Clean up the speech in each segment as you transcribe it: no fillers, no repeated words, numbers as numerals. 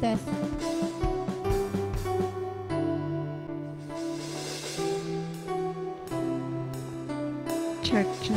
Test. Check, check.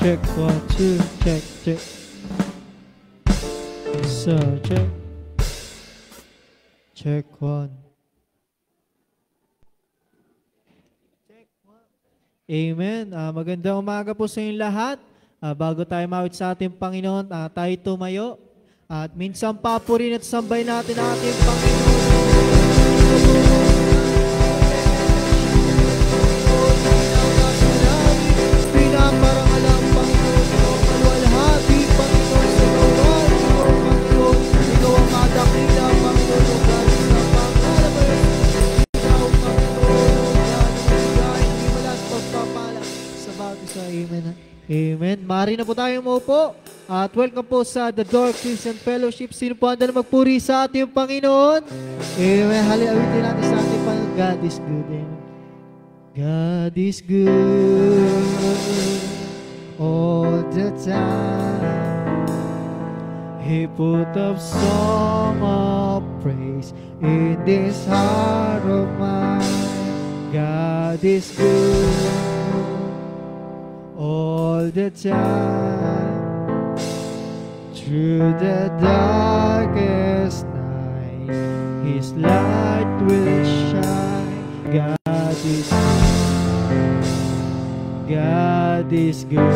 Check, 1, 2, check, check. So, check. Check, 1. Amen. Magandang umaga po sa inyong lahat. Bago tayo mawit sa ating Panginoon, tayo tumayo. At minsan papurihin at sambay natin ang ating Panginoon. Pinaparangalang Panginoon, ikaw ang maluwalhati, Panginoon, sa gawain mo, Panginoon. Ikaw ang madakila, Panginoon, o galing sa pangalaman. Ikaw, Panginoon, hindi walang pagpapala sa bago sa Amen. Amen. Mari na po tayo maupo. At welcome po sa The Door Christian Fellowship. Sino po handa na magpuri sa ating Panginoon? Amen. Haliawitin natin sa ating Panginoon. God is good. Amen. God is good all the time. He put a song of praise in this heart of mine. God is good all the time. Through the darkest night, His light will shine. God is good. God is good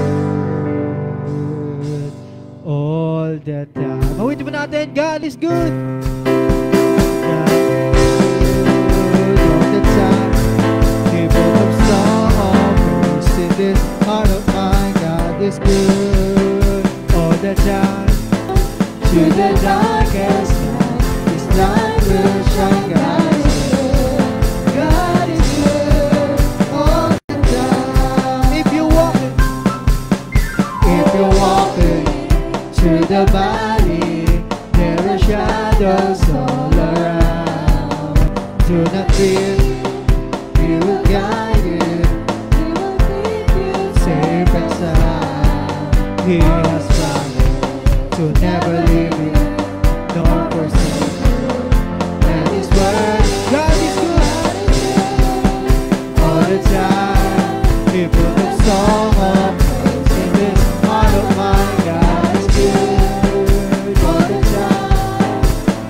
all the time. Mawitin mo natin, God is good. God is good all the time. He put a song of praise in this heart of mine. God is good all the time. To the darkest night, His light will shine. God is good all the time. If you're walking through the valley, there are shadows all around. Do not fear, He will guide you. He will keep you safe and sound. He has promised to never leave you, nor forsake you. And His word, God is good all the time. He put a song of praise in this heart of mine. God is good all the time.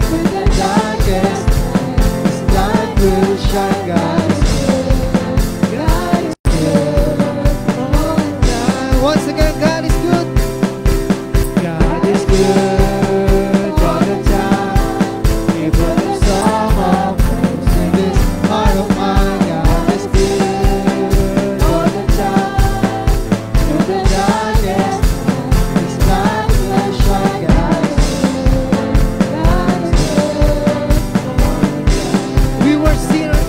With the darkest night, His light will shine. God is good. God is good all the time. Once again, God is good. God is good all the time. He put a song of praise in this heart of mine. God is good all the time. Through the darkest night, His light will shine. God is good. We were sinners.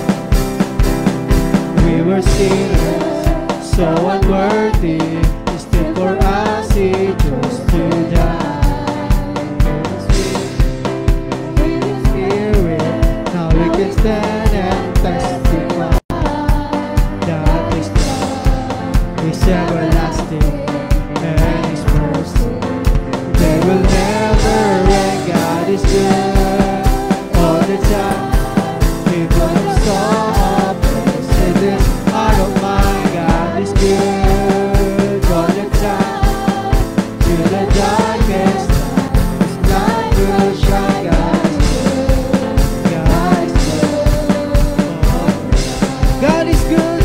We were sinners, so unworthy. Still for us He chose to die. With His Spirit, now we can stand and testify that His love is everlasting and His mercy they will never end. God is good all the time. He put a song of praise in this heart of mine. God is good all the time. To the darkest night, His light will shine. God is good. God is good.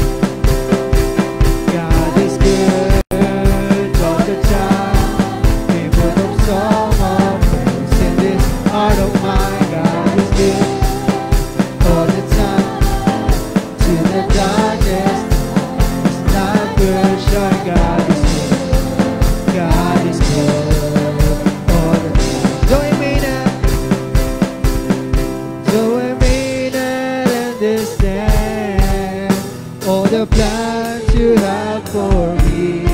God is good. God is good all the time. He put a song of praise in this heart of mine. God is good all the time. To the darkest night, His light will shine. God is good. God is good all the time. Join me now. Join me now and understand all the plans You have for me.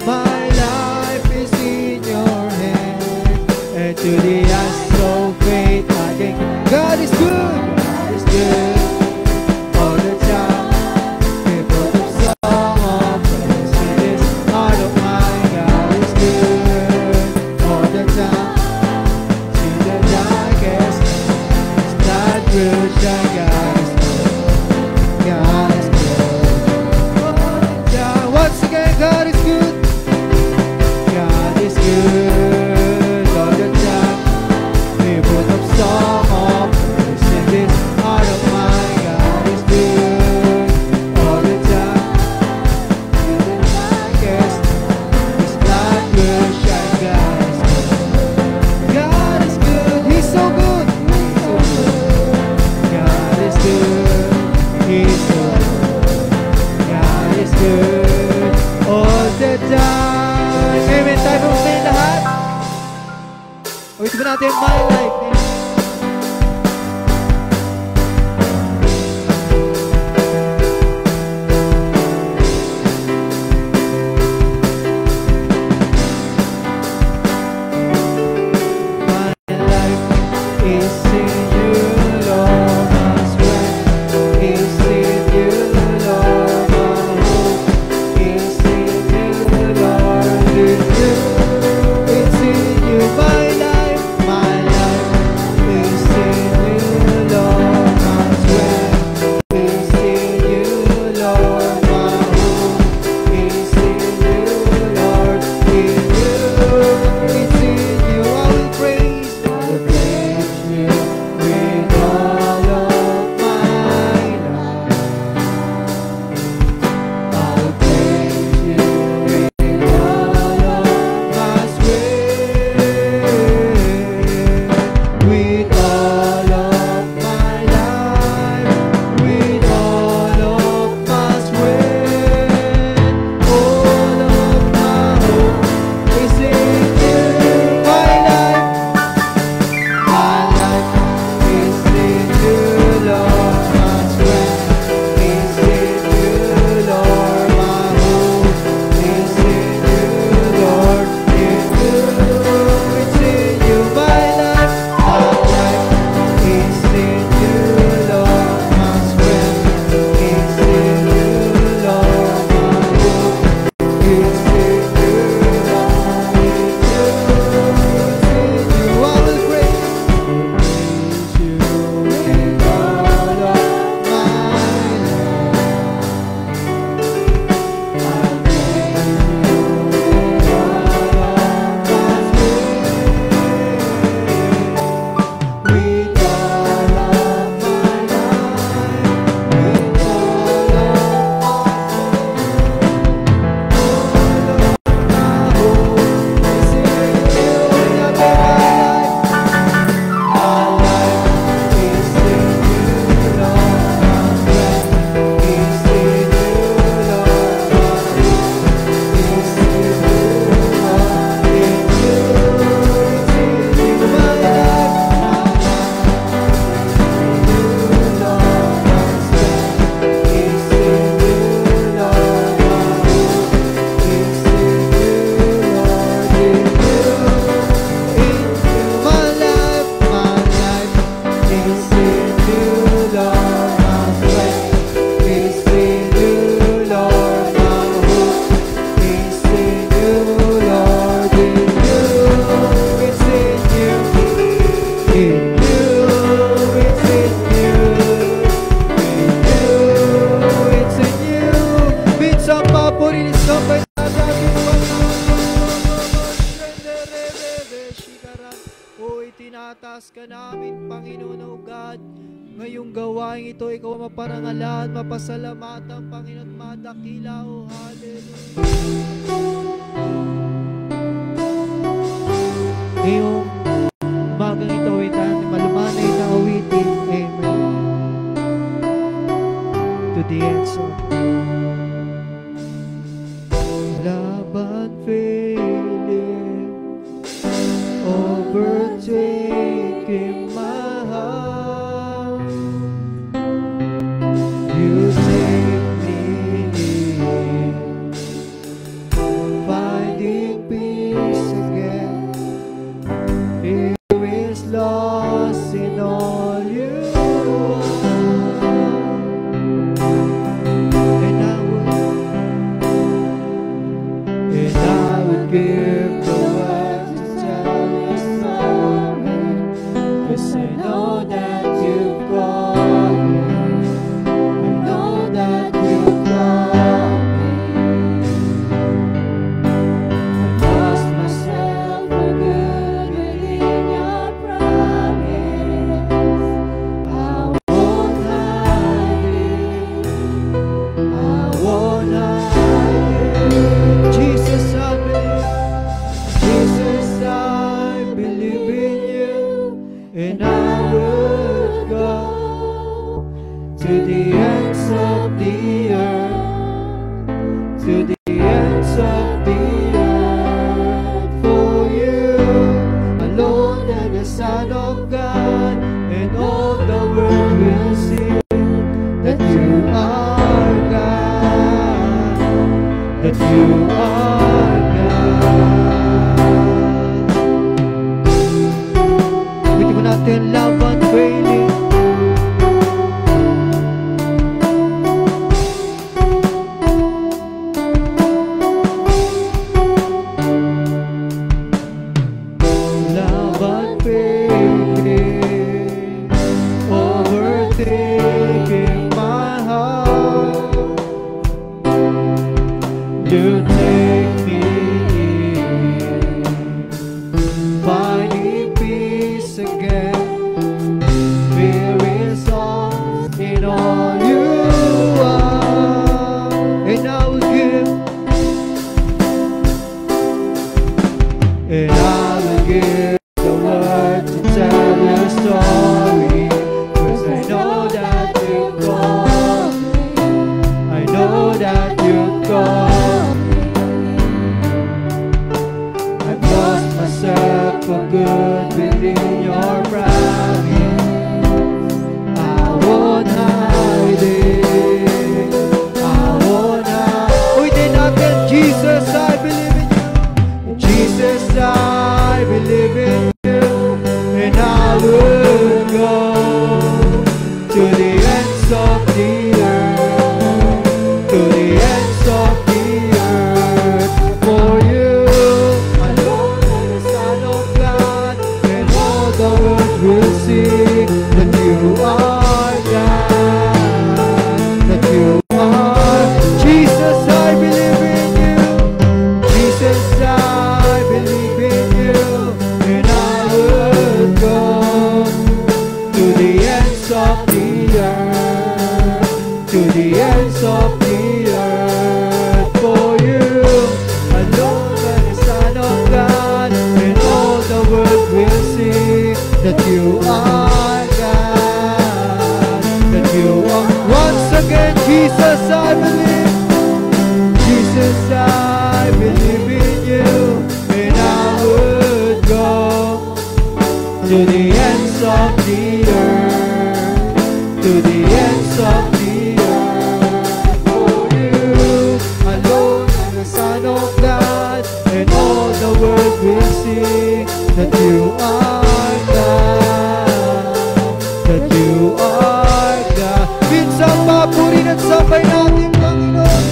My life is in Your hand, and to the eyes of faith I can. God is good. God is good all the time. He put a song of praise in this heart of mine. God is good all the time. To the darkest night, His light will shine. God is good. God is good all the time. Once again, God is good. God is good all the time. He put up song of praise in this heart of mine. God is good all the time. To the darkest night, His light will shine. God is good. God in my life. Tinataas ka namin, Panginoon, O God. Ngayong gawain ito, ikaw maparangalan, mapasalamatan, Panginoon, madakila, O hallelujah. Ngayong umagang ito, awitan, malumanay na awitin, amen. To the ends of laban failing, overtaking my heart. You take me in, finding peace again. Here is lost in all you are. And I would give the words to tell you sorry, 'cause I know that you've got me. I know that you've got me. I lost myself for good within your promise. I won't hide it. I won't hide it. Jesus, I believe in you, and I would go to the ends of the earth, to the ends of the earth for you alone, and the that you are God, that you are. Jesus, I believe in you. Jesus, I believe in you. And I would go to the ends of the earth, to the ends of the earth for you. Alone by the Son of God, and all the world will see that you are God, that you are. Once again, Jesus, I believe. Jesus, I believe in you, and I would go to the ends of the earth, to the ends of the earth for you. Alone I'm the Son of God, and all the world will see that you are God, that you are God. Minsan papurihin at sabay natin, Panginoon.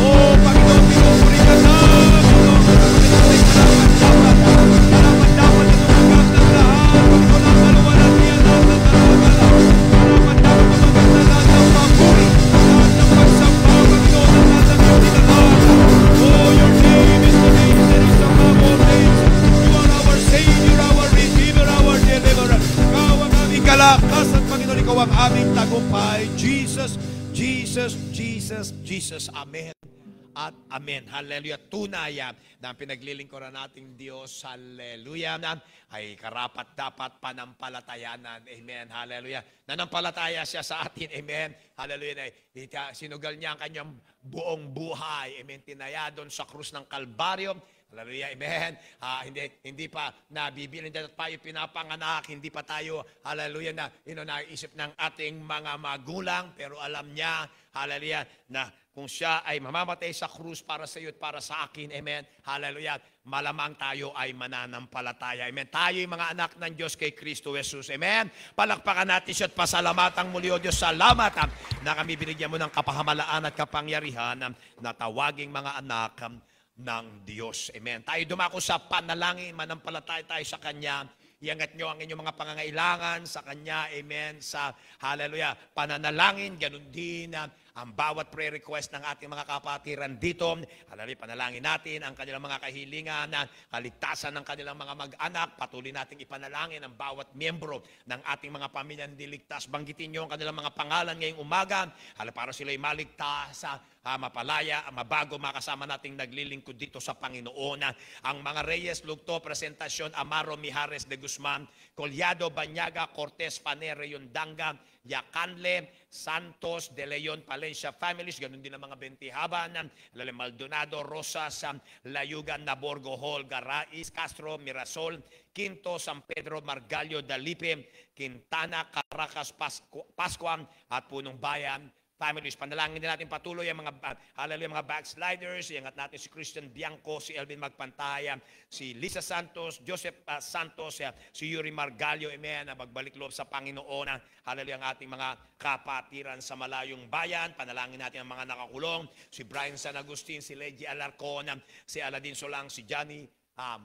Oh, Panginoon, pinupuri ka na. Dapat inumagat ng lahat. Panginoon, ang kaluwalan niya lahat ng kalawagalan. Dapat tumagat na lahat ng papuri, lahat ng pagsamba, Panginoon, ang lahat ng iyong tinatawag. Oh, your name is the name that is above all names. You are our Savior, our Redeemer, our Deliverer. Ikaw ang aming kalakasan, Panginoon, ikaw ang aming tagumpay. Jesus, Jesus, Jesus, Jesus. Amen. At amen. Hallelujah. Tunay na ang pinaglilingkuran nating Diyos, hallelujah, ay karapat dapat panampalatayanan. Amen. Hallelujah. Nanampalataya siya sa atin. Amen. Hallelujah. Sinugal niya ang kanyang buong buhay. Amen. Tinaya doon sa krus ng Kalbaryo. Hallelujah, amen. Hindi pa nabibilin na tayo pinapanganak, hindi pa tayo, hallelujah, naisip ng ating mga magulang, pero alam niya, hallelujah, na kung siya ay mamamatay sa krus para sa iyo at para sa akin, amen, hallelujah, malamang tayo ay mananampalataya, amen. Tayo yung mga anak ng Diyos kay Kristo Jesus, amen. Palakpakan natin siya at pasalamatan muli, O Diyos, salamat na kami binigyan mo ng kapahamalaan at kapangyarihan na tawaging mga anak ng Diyos. Amen. Tayo dumako sa panalangin, manampalataya tayo sa Kanya. Iangat nyo ang inyong mga pangangailangan sa Kanya. Amen. Sa hallelujah, pananalangin, ganun din ang bawat prayer request ng ating mga kapatiran dito. Hallelujah, panalangin natin ang kanilang mga kahilingan, kaligtasan ng kanilang mga mag-anak. Patuloy nating ipanalangin ang bawat miyembro ng ating mga pamilyang diligtas. Banggitin nyo ang kanilang mga pangalan ngayong umaga. Para sila'y maligtas, mapalaya, mabago, makasama nating naglilingkod dito sa Panginoon. Ang mga Reyes, Lugto, Presentasyon, Amaro, Mijares de Guzman, Collado, Banyaga, Cortez, Paner, Yondanga, Yacanle, Santos, De Leon, Palencia families, ganun din ang mga Bentihaban, Lale Maldonado, Rosas, Layugan, Naborgo Hall, Garais, Castro, Mirasol, Quinto, San Pedro, Margallo, Dalipe, Quintana, Caracas, Pascuan at Punong Bayan families. Panalangin din natin patuloy ang mga, hallelujah, mga backsliders. Iangat natin si Christian Bianco, si Elvin Magpantaya, si Lisa Santos, Joseph Santos, si Yuri Margallo, amen, na magbalik loob sa Panginoon. Hallelujah, ang ating mga kapatiran sa malayong bayan. Panalangin natin ang mga nakakulong, si Brian San Agustin, si Leggy Alarcon, si Aladin Solang, si Johnny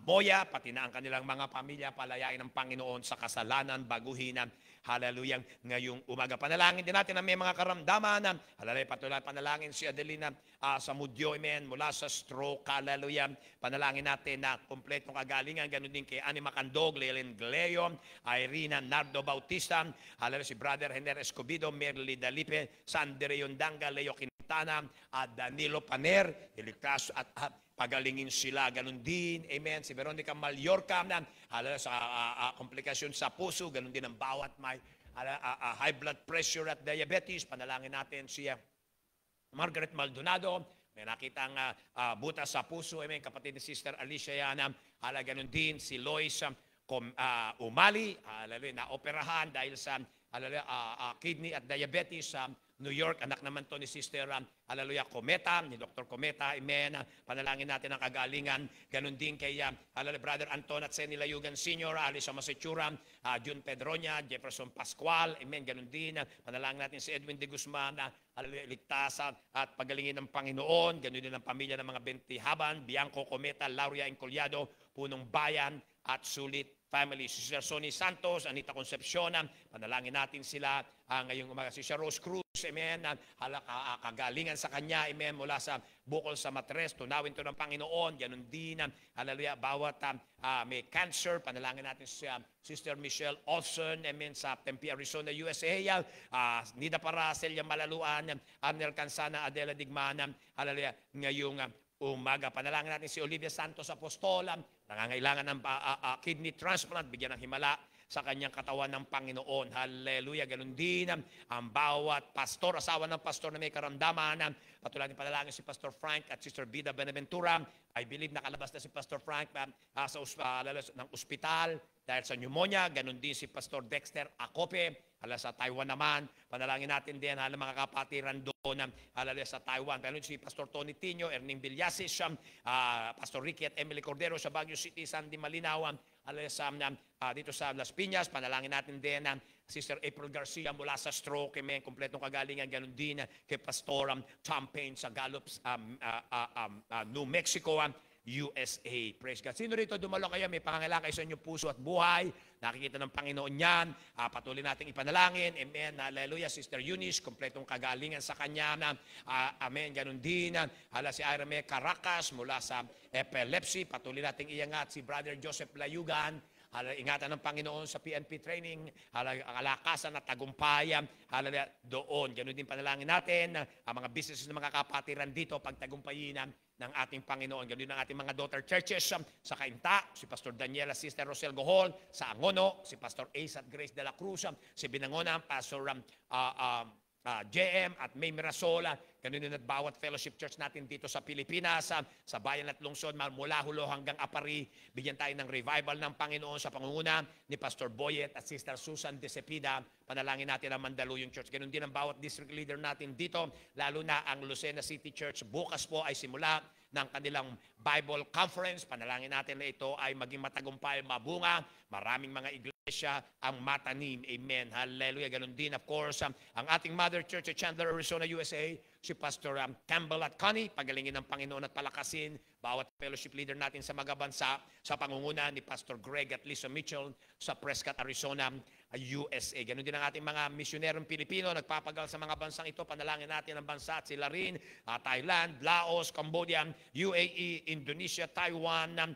Moya, pati na ang kanilang mga pamilya, palayain ng Panginoon sa kasalanan, baguhin. Hallelujah, ngayong umaga. Panalangin din natin na may mga karamdaman. Hallelujah, patuloy panalangin si Adelina sa Mudyo, amen, mula sa stroke. Hallelujah, panalangin natin na kompletong kagalingan. Ganun din kay Annie Macandog, Leilin Gleo, Irina Nardo Bautista. Hallelujah, si Brother Hener Escobido, Merly Dalipe, Sandre Yondanga, Leo Quintana, at Danilo Paner. Iligtas at pagalingin sila. Ganun din, amen, si Veronica Mallorca, sa komplikasyon sa puso. Ganun din ang bawat may high blood pressure at diabetes. Panalangin natin siya. Margaret Maldonado, may nakitang butas sa puso, amen, kapatid ni Sister Alicia yan. Ganun din si Lois Umali, na operahan dahil sa kidney at diabetes. New York, anak naman to ni Sister, hallelujah, Cometa, ni Dr. Cometa, amen. Panalangin natin ang kagalingan. Ganon din kay, hallelujah, Brother Anton at Senny Layugan Sr., Alisa Masechura, Jun Pedroña, Jefferson Pascual, amen. Ganon din, panalangin natin si Edwin de Guzman, hallelujah, ligtasan at pagalingin ng Panginoon. Ganon din ang pamilya ng mga Bentihaban, Bianco Cometa, Lauria Incollado, Punong Bayan, at Sulit family. Si Sister Sonny Santos, Anita Concepcion, panalangin natin sila ngayong umaga. Si Sister Rose Cruz, amen, kagalingan sa kanya, amen, mula sa bukol sa matres, tunawin to ng Panginoon. Ganun din, hallelujah, bawat may cancer, panalangin natin si Sister Michelle Olson, amen, sa Tempe, Arizona, USA. Nida para Celia Malaluan, Arnel Cansana, Adela Digmana, hallelujah, ngayong umaga. Panalangin natin si Olivia Santos Apostola, nangangailangan ng kidney transplant, bigyan ng himala sa kanyang katawan ng Panginoon. Hallelujah. Ganun din ang bawat pastor, asawa ng pastor na may karamdaman. Patuloy natin panalangin si Pastor Frank at Sister Bida Benaventura. I believe nakalabas na si Pastor Frank ng ospital dahil sa pneumonia. Ganun din si Pastor Dexter Acope. Sa Taiwan naman, panalangin natin din mga kapatiran doon sa Taiwan. Pero si Pastor Tony Tino, Erning Villasis, Pastor Ricky at Emily Cordero sa Baguio City, Sandy Malinaw, dito sa Las Piñas. Panalangin natin din Sister April Garcia mula sa stroke, may kompletong kagalingan. Ganun din kay Pastor Tom Payne sa Gallups, New Mexico, USA. Praise God. Sino rito dumalo kayo? May pangangailangan kayo sa inyong puso at buhay. Nakikita ng Panginoon yan. Patuloy nating ipanalangin. Amen. Hallelujah. Sister Eunice, kompletong kagalingan sa kanya. Amen. Ganun din. Si Ira May Caracas mula sa epilepsy. Patuloy nating iangat si Brother Joseph Layugan. Ingatan ng Panginoon sa PNP training, kalakasan at tagumpayan, doon. Ganun din panalangin natin, ang mga businesses ng mga kapatiran dito, pagtagumpayin ng ating Panginoon. Ganun ang ating mga daughter churches sa Cainta, si Pastor Daniela, Sister Rosel Gohol, sa Angono, si Pastor Ace at Grace de la Cruz, si Binangona, Pastor JM at May Mirasola, ganun din at bawat fellowship church natin dito sa Pilipinas, sa bayan at lungsod, mula Hulo hanggang Apari, bigyan tayo ng revival ng Panginoon sa pangunguna ni Pastor Boyet at Sister Susan De Cepida. Panalangin natin ang Mandaluyong Church. Ganun din ang bawat district leader natin dito, lalo na ang Lucena City Church. Bukas po ay simula ng kanilang Bible Conference. Panalangin natin na ito ay maging matagumpay, mabunga. Maraming mga iglesia ang matanim. Amen. Hallelujah. Ganun din, of course, ang ating Mother Church at Chandler, Arizona, USA, si Pastor Campbell at Connie. Pagalingin ng Panginoon at palakasin bawat fellowship leader natin sa mga bansa sa pangunguna ni Pastor Greg at Lisa Mitchell sa Prescott, Arizona, USA. Ganun din ang ating mga misyonerong Pilipino nagpapagal sa mga bansang ito. Panalangin natin ang bansa at sila rin, Thailand, Laos, Cambodia, UAE, Indonesia, Taiwan,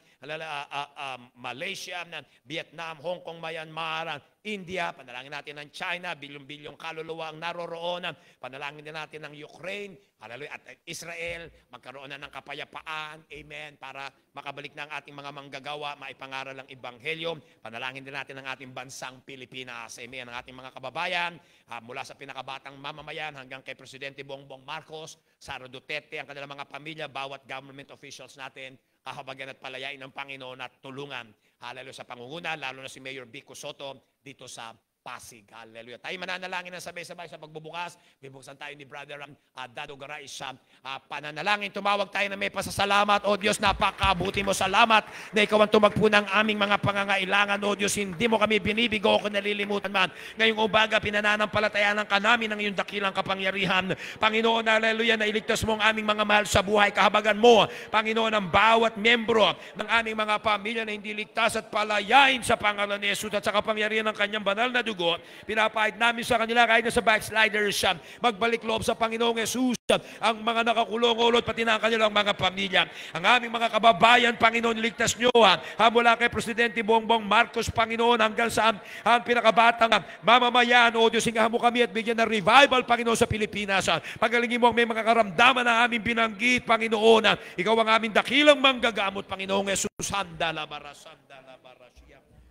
Malaysia, Vietnam, Hong Kong, Myanmar, India. Panalangin natin ng China, bilyong-bilyong kaluluwa ang naroroon. Panalangin din natin ng Ukraine, at Israel, magkaroon na ng kapayapaan, amen, para makabalik na ang ating mga manggagawa, maipangaral ang Ebanghelyo. Panalangin din natin ang ating bansang Pilipinas, amen, ang ating mga kababayan, mula sa pinakabatang mamamayan hanggang kay Presidente Bongbong Marcos, Sara Duterte, ang kanilang mga pamilya, bawat government officials natin, kahabagan at palayain ng Panginoon at tulungan. Hallelujah sa pangunguna, lalo na si Mayor Vico Soto dito sa Pasig. Hallelujah. Tayo mananalangin ng sabay-sabay sa pagbubukas. Bibuksan tayo ni Brother Dado Garay sa pananalangin. Tumawag tayo na may pasasalamat. O Diyos, napakabuti mo. Salamat na ikaw ang tumagpo ng aming mga pangangailangan. O Diyos, hindi mo kami binibigo o nalilimutan man. Ngayong umaga, pinananampalatayanan ka namin ng iyong dakilang kapangyarihan. Panginoon, hallelujah, na iligtas mo ang aming mga mahal sa buhay. Kahabagan mo, Panginoon, ang bawat membro ng aming mga pamilya na hindi ligtas at palayain sa pangalan ni Jesus at sa kapangyarihan ng kanyang banal na dugo. Pinapahid namin sa kanila kahit na sa backsliders, magbalik loob sa Panginoong Jesus, ang mga nakakulong-ulot, pati na ang kanilang mga pamilya. Ang aming mga kababayan, Panginoon, ligtas nyo, mula kay Presidente Bongbong Marcos, Panginoon, hanggang sa ang pinakabatang mamamayan. O Diyos, hingahan mo kami at bigyan ng revival, Panginoon, sa Pilipinas. Pagalingin mo ang may mga karamdaman na aming binanggit, Panginoon. Ikaw ang aming dakilang manggagamot, Panginoong Jesus. Sandala barasya.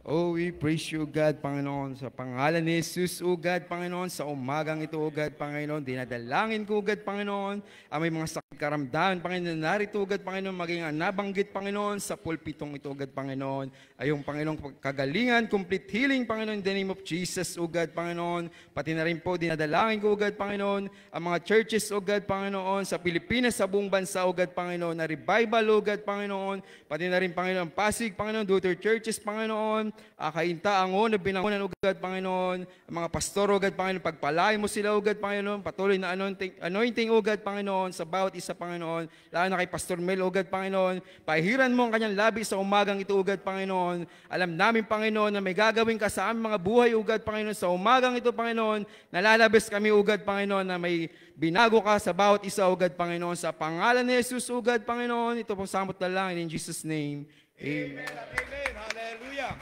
Oh, we praise you, God, Panginoon, sa pangalan ni Jesus, O God, Panginoon, sa umagang ito, O God, Panginoon, dinadalangin ko, O God, Panginoon, ang may mga sakit karamdaman, Panginoon, narito, God, Panginoon, maging nabanggit, Panginoon, sa pulpitong ito, God, Panginoon. Ayong, Panginoon, kagalingan, complete healing, Panginoon, in the name of Jesus, O God, Panginoon. Pati na rin po, dinadalangin ko, O God, Panginoon, ang mga churches, O God, Panginoon, sa Pilipinas, sa buong bansa, O God, Panginoon, na revival, O God, Panginoon. Pati na rin, Panginoon, Pasig, Panginoon, Luther Churches, Panginoon, Kainta, Angon, na binangunan, O God, Panginoon, ang mga pastor, O God, Panginoon, pagpalain mo sila, O God, Panginoon, patuloy na anointing, O God, Panginoon, sa bawat isa, Panginoon, lalo na kay Pastor Mel, O God, Panginoon, pahiran mo ang kanyang labi sa umagang ito, O God, Panginoon. Alam namin, Panginoon, na may gagawin ka sa aming mga buhay, O God, Panginoon, sa umagang ito, Panginoon, nalalabas kami, O God, Panginoon, na may binago ka sa bawat isa, O God, Panginoon, sa pangalan ni Jesus, O God, Panginoon, ito pong samot na lang, in Jesus' name, Amen. Amen. Hallelujah.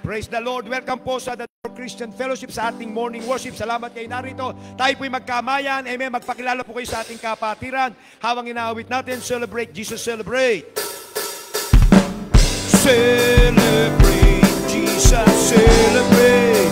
Praise the Lord. Welcome po sa The Christian Fellowship sa ating morning worship. Salamat kayo narito. Tayo po'y magkamayan. Amen. Magpakilala po kayo sa ating kapatiran. Habang inaawit natin, celebrate Jesus, celebrate. Celebrate Jesus, celebrate.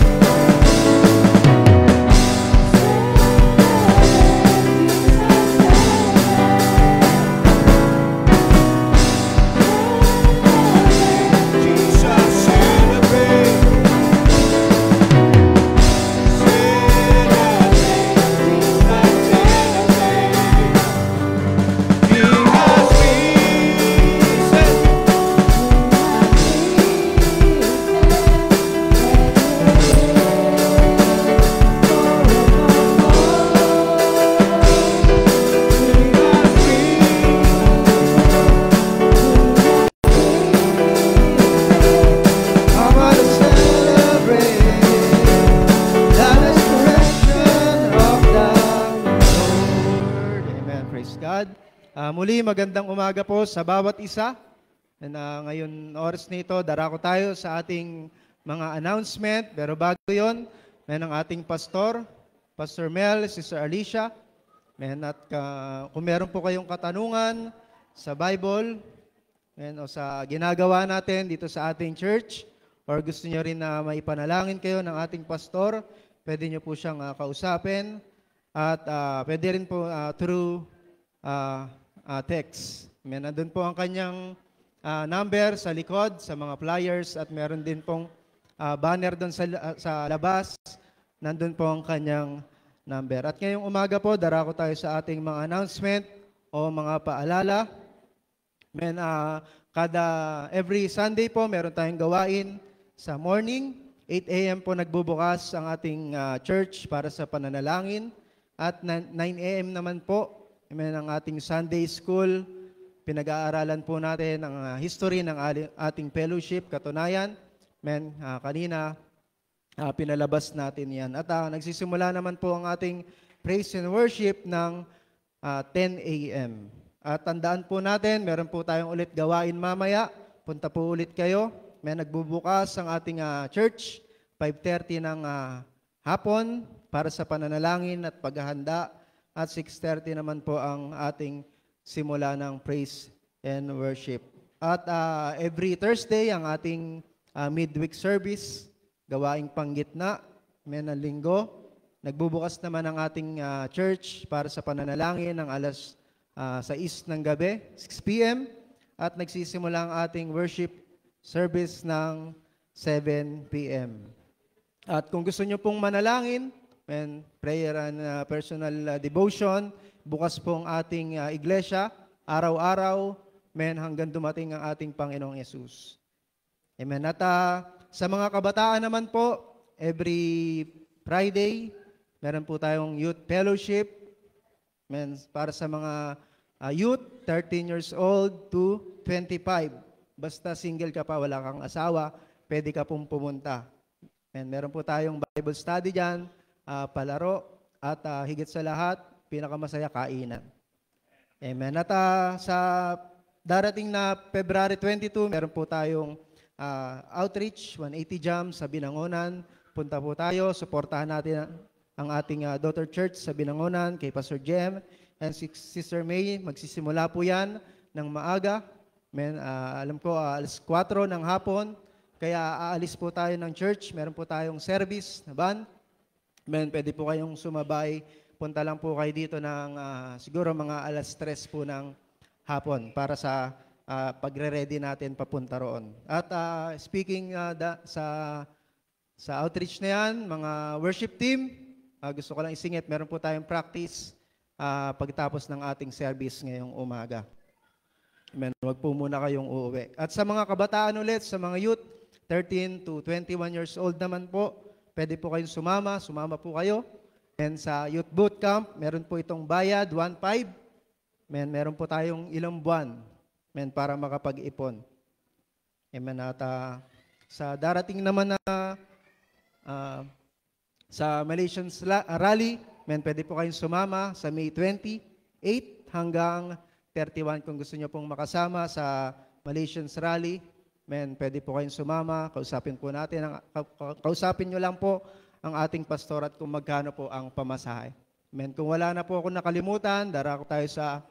Muli, magandang umaga po sa bawat isa. Ngayon, oras nito, darako tayo sa ating mga announcement. Pero bago yon, may ng ating pastor, Pastor Mel, Sister Alicia. At kung meron po kayong katanungan sa Bible, o sa ginagawa natin dito sa ating church, or gusto nyo rin na maipanalangin kayo ng ating pastor, pwede nyo po siyang kausapin. At pwede rin po through text. Nandun po ang kanyang number sa likod, sa mga flyers, at meron din pong banner doon sa labas. Nandun po ang kanyang number. At ngayong umaga po, darako tayo sa ating mga announcement o mga paalala. Every Sunday po, meron tayong gawain sa morning. 8 a.m. po nagbubukas ang ating church para sa pananalangin. At 9 a.m. naman po, ang ating Sunday School. Pinag-aaralan po natin ang history ng ating fellowship, katunayan. Kanina, pinalabas natin yan. At nagsisimula naman po ang ating praise and worship ng 10 a.m. At tandaan po natin, meron po tayong ulit gawain mamaya. Punta po ulit kayo. Nagbubukas ang ating church, 5:30 ng hapon para sa pananalangin at paghahanda. At 6:30 naman po ang ating simula ng praise and worship. At every Thursday, ang ating midweek service, gawaing panggitna, na linggo. Nagbubukas naman ang ating church para sa pananalangin ng alas 6 ng gabi, 6 p.m. At nagsisimula ang ating worship service ng 7 p.m. At kung gusto nyo pong manalangin, prayer and personal devotion, bukas po ang ating iglesia, araw-araw, hanggang dumating ang ating Panginoong Yesus. Amen. At sa mga kabataan naman po, every Friday, meron po tayong youth fellowship, para sa mga youth, 13 years old to 25. Basta single ka pa, wala kang asawa, pwede ka pong pumunta. Meron po tayong Bible study dyan, palaro, at higit sa lahat, pinakamasaya, kainan. Amen. At sa darating na February 22, meron po tayong outreach, 180 Jam sa Binangonan. Punta po tayo, suportahan natin ang ating daughter church sa Binangonan, kay Pastor Jem and Sister May. Magsisimula po yan ng maaga. Alam ko, alas 4 ng hapon, kaya aalis po tayo ng church. Meron po tayong service na van. Pwede po kayong sumabay punta lang po kayo dito ng siguro mga 3:00 po ng hapon para sa pagre-ready natin papunta roon. At speaking sa outreach na yan, mga worship team, gusto ko lang isingit, meron po tayong practice pagtapos ng ating service ngayong umaga. Amen. Huwag po muna kayong uuwi. At sa mga kabataan ulit, sa mga youth, 13 to 21 years old naman po, pwede po kayong sumama po kayo. And sa youth boot camp, meron po itong bayad, 1.5. Meron po tayong ilang buwan para makapag-ipon. Amen. At sa darating naman na sa Malaysian Rally, pwede po kayong sumama sa May 28 hanggang 31 kung gusto nyo pong makasama sa Malaysian Rally. Pwede po kayong sumama. Kausapin nyo lang po ang ating pastor at kung magkano po ang pamasahe. Kung wala na po ako nakalimutan, darako tayo sa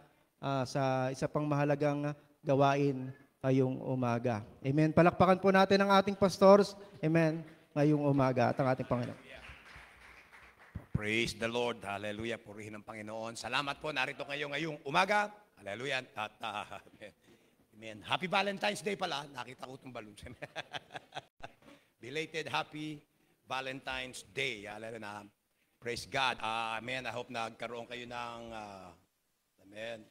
isa pang mahalagang gawain ngayong umaga. Amen. Palakpakan po natin ang ating pastors. Amen. Ngayong umaga at ang ating Panginoon. Praise the Lord. Hallelujah. Purihin ang Panginoon. Salamat po. Narito kayo ngayong umaga. Hallelujah. At, amen. Happy Valentine's Day pala. Nakita ko itong balloons. Belated Happy Valentine's Day. Hallelujah. Praise God. Amen. I hope nagkaroon kayo ng amen.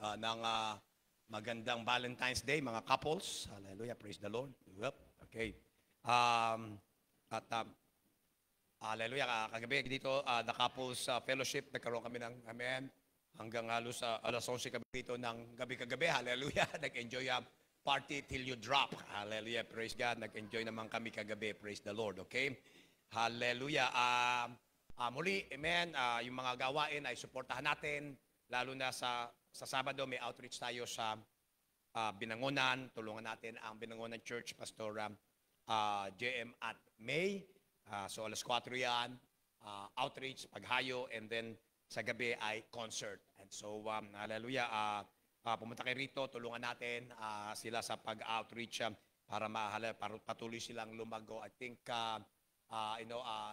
Ng magandang Valentine's Day, mga couples. Hallelujah. Praise the Lord. Yep. Okay. Hallelujah. Kagabi dito, the couples fellowship, nagkaroon kami ng amen. Hanggang halos 11 kami dito ng gabi-kagabi. Hallelujah. Nag-enjoy party till you drop. Hallelujah. Praise God. Nag-enjoy naman kami kagabi. Praise the Lord. Okay? Hallelujah. Muli, amen. Yung mga gawain ay suportahan natin. Lalo na sa Sabado, may outreach tayo sa Binangonan. Tulungan natin ang Binangonan Church, Pastor JM at May. So, 4:00 yan. Outreach, paghayo, and then sa gabi ay concert. And so, hallelujah, pumunta kayo rito, tulungan natin sila sa pag-outreach para patuloy silang lumago. I think,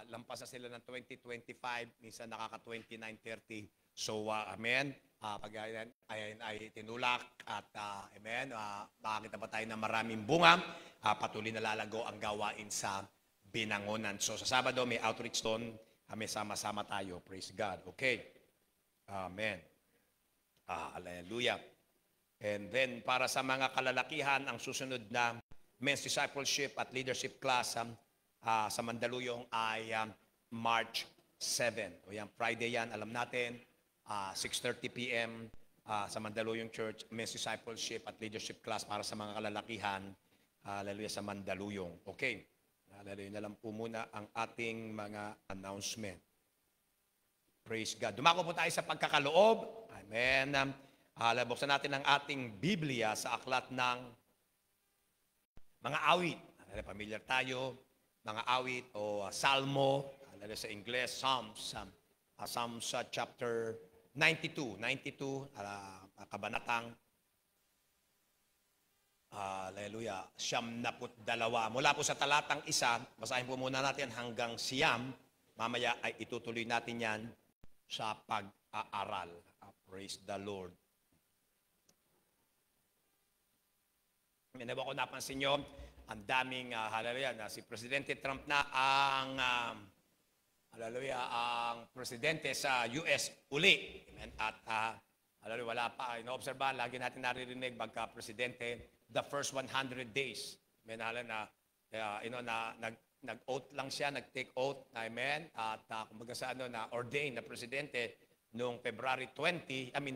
lampas na sila ng 2025, minsan nakaka-29, 30. So, amen. Pag ay tinulak at, amen, makakita pa tayo ng maraming bunga, patuloy na lalago ang gawain sa Binangonan. So, sa Sabado, may outreach doon. Kami sama-sama tayo. Praise God. Okay. Amen. Hallelujah. And then, para sa mga kalalakihan, ang susunod na men's discipleship at leadership class sa Mandaluyong ay March 7. O yan, Friday yan, alam natin. 6:30 p.m. Sa Mandaluyong Church, men's discipleship at leadership class para sa mga kalalakihan. Hallelujah, sa Mandaluyong. Okay. Hallelujah na lang po muna ang ating mga announcement. Praise God. Dumako po tayo sa pagkakaloob. Amen. Buksan natin ang ating Biblia sa aklat ng mga awit. Pamilyar tayo, mga awit o Salmo, sa Ingles, Psalms. Psalms chapter 92. 92, kabanatang hallelujah. 72. Mula po sa talatang 1, basahin po muna natin hanggang 9. Mamaya ay itutuloy natin yan sa pag-aaral. Praise the Lord. Minawa ko napansin nyo, ang daming, hallelujah, na si Presidente Trump na ang, hallelujah, ang presidente sa US uli. Amen. At, hallelujah, wala pa, ino-obserbahan, lagi natin naririnig, bagka presidente, the first 100 days. Amen, nag-oath lang siya, nag-take oath, amen, at kumbaga sa na ordained na presidente noong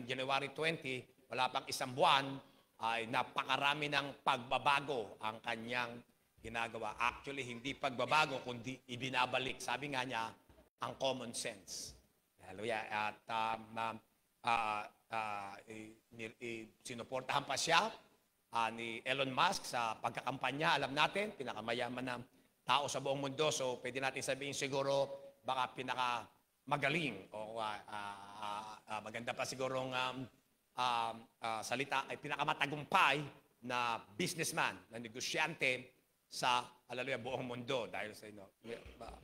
January 20, wala pang isang buwan, ay napakarami ng pagbabago ang kanyang ginagawa. Actually, hindi pagbabago, kundi ibinabalik. Sabi nga niya, ang common sense. Hallelujah. At sinuportahan pa siya ni Elon Musk sa pagkakampanya. Alam natin, pinakamayaman na tao sa buong mundo. So, pwede natin sabihin siguro, baka pinakamagaling o maganda pa sigurong salita ay pinakamatagumpay na businessman, na negosyante sa buong mundo. Dahil sa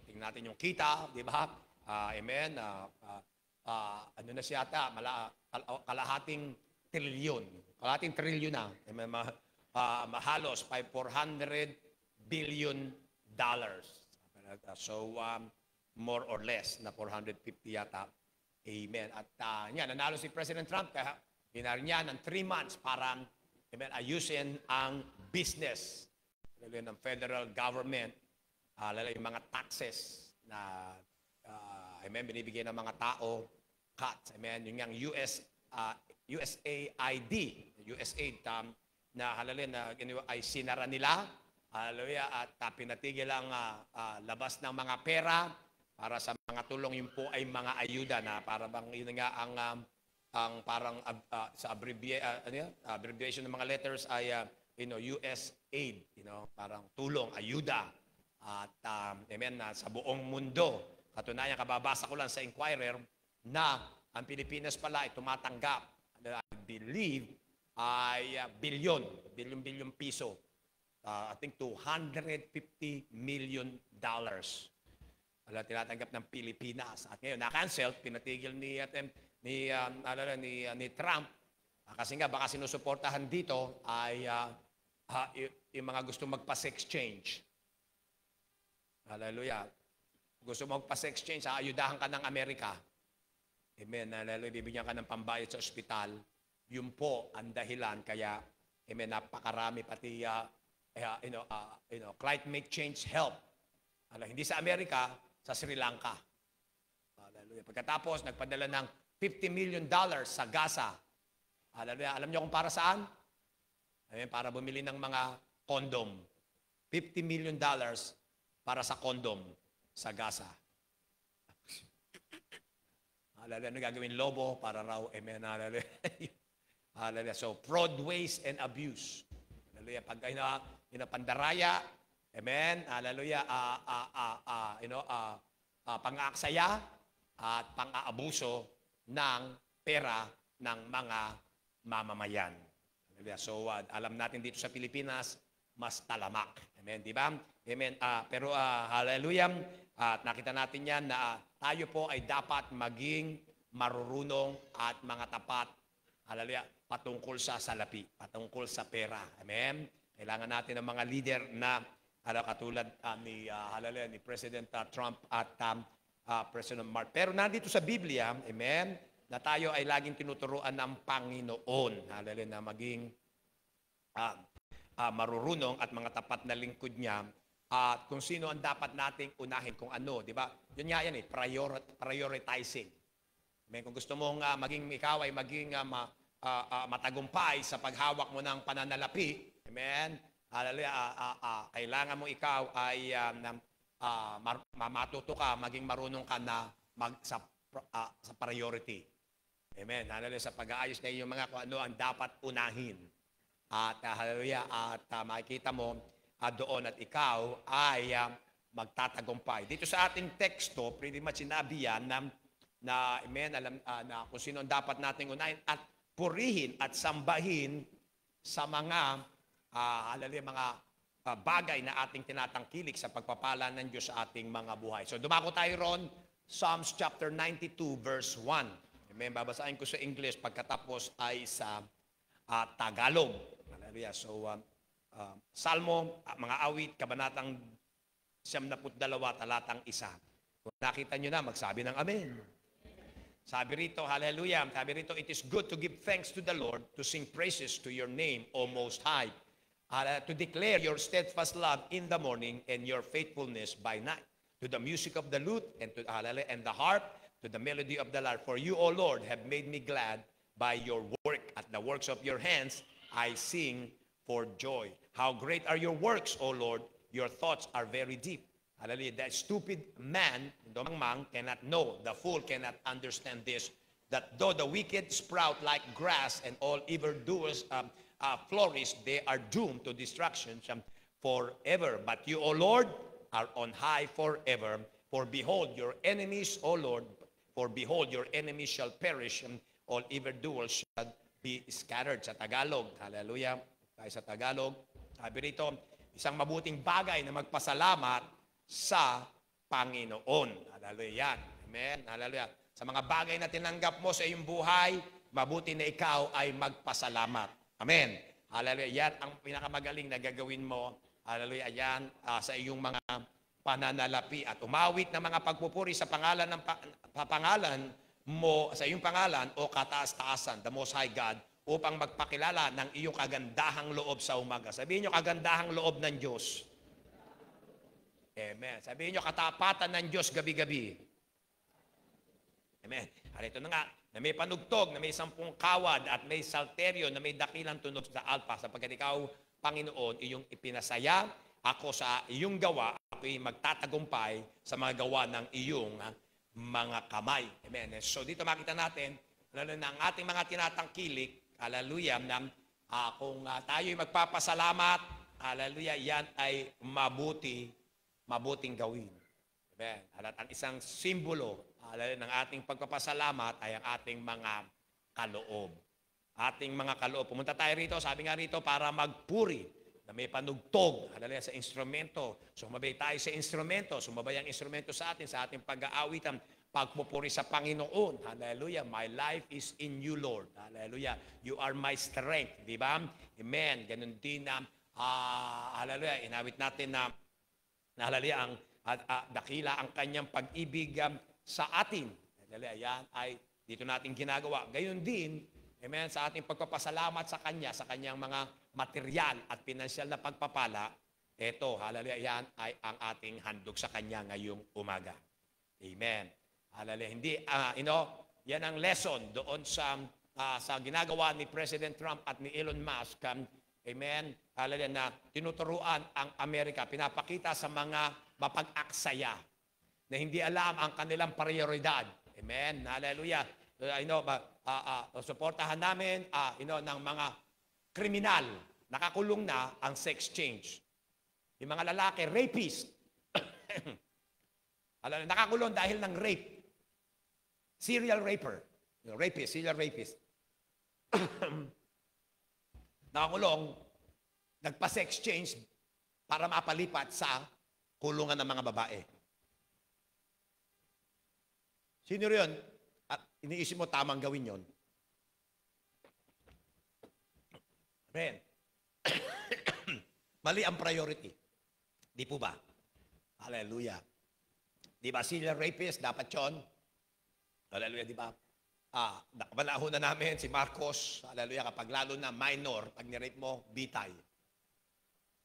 tingnan natin yung kita, di ba? Amen. Ano na siya ata? Kalahating trilyon. Kalahating trilyon na. Amen. Halos 400 billion dollars. So, more or less na 450 yata. Amen. At nanalo si President Trump kaya ginari niya ng 3 months para ayusin ang business ng federal government, yung mga taxes na binibigay ng mga tao, cuts. Yung USAID, na ay sinara nila, at pinatigil ang labas ng mga pera para sa mga tulong. Yun po ay mga ayuda na para bang yun nga ang parang sa abbreviation ng mga letters ay USAID, parang tulong, ayuda. At sa buong mundo. Katunayan, kababasa ko lang sa Inquirer na ang Pilipinas pala ay tumatanggap, I believe, ay bilyon piso. I think $250 million. Tinatanggap ng Pilipinas. At ngayon, na-cancel, pinatigil ni Trump. Kasi nga, baka sinusuportahan dito ay yung mga gusto magpa-sex change. Hallelujah. Gusto mo magpa-sex change, ayudahan ka ng Amerika. Amen. Hallelujah. Bibigyan ka ng pambayad sa ospital. Yun po ang dahilan. Kaya, napakarami pati, climate change help. Hindi sa Amerika, sa Sri Lanka. Hallelujah. Pagkatapos, nagpadala ng $50 million sa Gaza. Hallelujah. Alam niyo kung para saan? Para bumili ng mga condom. $50 million para sa condom sa Gaza. Hallelujah. Ano gagawin lobo para raw? Amen. Hallelujah. Hallelujah. So, fraud, waste, and abuse. Hallelujah. Pag pandaraya, amen. Hallelujah. Pang-aaksaya at pang-aabuso ng pera ng mga mamamayan. Hallelujah. So, alam natin dito sa Pilipinas, mas talamak. Amen. Di ba? Amen. Pero hallelujah. At nakita natin yan na tayo po ay dapat maging marurunong at mga tapat. Hallelujah. Patungkol sa salapi, patungkol sa pera. Amen. Kailangan natin ng mga leader na katulad ni President Trump at President Mark. Pero nandito sa Biblia, amen, na tayo ay laging tinuturuan ng Panginoon. Hallelujah. Na maging marurunong at mga tapat na lingkod niya. At kung sino ang dapat nating unahin, kung ano, di ba? Yun nga yan prioritizing. Amen. Kung gusto mong ikaw ay maging matagumpay sa paghawak mo ng pananalapi, amen, kailangan mo ikaw ay matuto ka, maging marunong ka na sa priority. Amen. Hallelujah. Sa pag-aayos na yung mga kung ano ang dapat unahin. At hallelujah, at makikita mo doon at ikaw ay magtatagumpay. Dito sa ating teksto, pretty much sinabi yan na amen, alam na kung sino ang dapat nating unahin at purihin at sambahin sa mga mga bagay na ating tinatangkilik sa pagpapala ng Diyos sa ating mga buhay. So dumako tayo ron, Psalms chapter 92 verse 1. Amen, babasahin ko sa English, pagkatapos ay sa Tagalog. Hallelujah. So Salmo, mga awit, kabanatang 72, talatang 1. Kung nakita nyo na, magsabi ng amen. Sabi rito, hallelujah, sabi rito, it is good to give thanks to the Lord, to sing praises to your name, O Most High, to declare your steadfast love in the morning and your faithfulness by night, to the music of the lute and the harp, to the melody of the lyre. For you, O Lord, have made me glad by your work. At the works of your hands, I sing for joy. How great are your works, O Lord? Your thoughts are very deep. Hallelujah. The stupid man, cannot know. The fool cannot understand this. That though the wicked sprout like grass and all evildoers flourish, they are doomed to destruction forever. But you, O Lord, are on high forever. For behold, your enemies, O Lord, for behold, your enemies shall perish, and all evildoers shall be scattered. Sa Tagalog, hallelujah. Tayo sa Tagalog. Sabi rito, isang mabuting bagay na magpasalamat sa Panginoon. Hallelujah. Amen. Hallelujah. Sa mga bagay na tinanggap mo sa iyong buhay, mabuti na ikaw ay magpasalamat. Amen. Hallelujah. Yan ang pinakamagaling na gagawin mo. Hallelujah. Yan sa iyong mga pananalapi at umawit ng mga pagpupuri sa pangalan ng pangalan mo, sa iyong pangalan o kataas-taasan, the Most High God, upang magpakilala ng iyong kagandahang loob sa umaga. Sabihin nyo, kagandahang loob ng Diyos. Amen. Sabihin nyo, katapatan ng Diyos gabi-gabi. Amen. Ito na nga, na may panugtog, na may 10 kawad, at may salteryo, na may dakilang tunog sa alpa, sapagkat ikaw, Panginoon, iyong ipinasaya, ako sa iyong gawa, ako'y magtatagumpay sa mga gawa ng iyong mga kamay. Amen. So dito makita natin, lalo na ang ating mga tinatangkilik, hallelujah, na kung tayo'y magpapasalamat, hallelujah, yan ay mabuting gawin. Amen. At ang isang simbolo ng ating pagpapasalamat ay ang ating mga kaloob. Ating mga kaloob. Pumunta tayo rito, sabi nga rito, para magpuri na may panugtog, hallelujah, sa instrumento. Sumabay tayo sa instrumento. Sumabay ang instrumento sa ating pag-aawitan, pagpupuri sa Panginoon. Hallelujah. My life is in you, Lord. Hallelujah. You are my strength. Di ba? Amen. Ganun din na, hallelujah, inawit natin na hallelujah, ang dakila ang kanyang pag-ibig sa atin. Hallelujah. Yan ay dito natin ginagawa. Gayon din, amen, sa ating pagpapasalamat sa Kanya, sa Kanyang mga material at pinansyal na pagpapala, ito, hallelujah, yan ay ang ating handog sa Kanya ngayong umaga. Amen. Hallelujah. Hindi, yan ang lesson doon sa ginagawa ni President Trump at ni Elon Musk. Amen. Hallelujah, na tinuturuan ang Amerika, pinapakita sa mga mapag-aksaya na hindi alam ang kanilang prioridad. Amen. Hallelujah. Suportahan namin ng mga kriminal. Nakakulong na ang sex change. Yung mga lalaki, rapist. Nakakulong dahil ng rape. Serial raper. Rapist, serial rapist. Nakakulong, nagpa-sex change para mapalipat sa kulungan ng mga babae. Sino yun? At iniisip mo tamang gawin yon. Amen. Mali ang priority. Di po ba? Hallelujah. Di ba serial rapist, dapat yun? Hallelujah, di ba? Nakapanahon na namin si Marcos, hallelujah, kapag lalo na minor, pag nirape mo, bitay.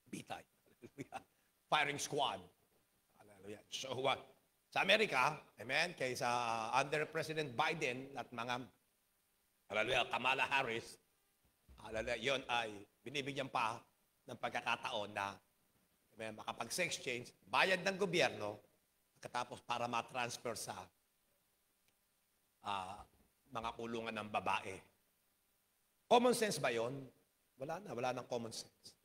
Bitay. Hallelujah. Firing squad. Hallelujah. So, sa Amerika, amen, kaysa under President Biden at mga, hallelujah, Kamala Harris, hallelujah, yun ay binibigyan pa ng pagkakataon na, amen, makapag-sex change, bayad ng gobyerno, katapos para ma-transfer sa mga kulungan ng babae. Common sense ba yun? Wala nang common sense.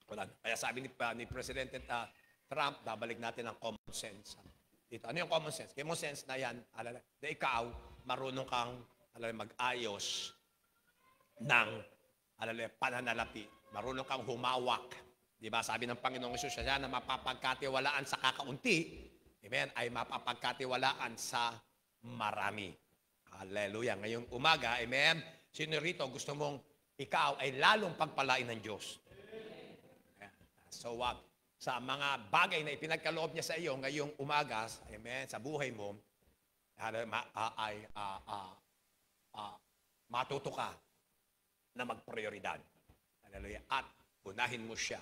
Wala na. Kaya sabi ni Presidente Trump, babalik natin ang common sense. Dito. Ano yung common sense? Common sense na yan, na ikaw, marunong kang mag-ayos ng pananalapi. Marunong kang humawak. Diba? Sabi ng Panginoong Hesus siya na mapapagkatiwalaan sa kakaunti, amen, ay mapapagkatiwalaan sa marami. Hallelujah. Ngayong umaga, amen, sino rito gusto mong ikaw ay lalong pagpalain ng Diyos? So, sa mga bagay na ipinagkaloob niya sa iyo ngayong umaga, amen, sa buhay mo, matuto ka na magprioridad. Hallelujah. At unahin mo siya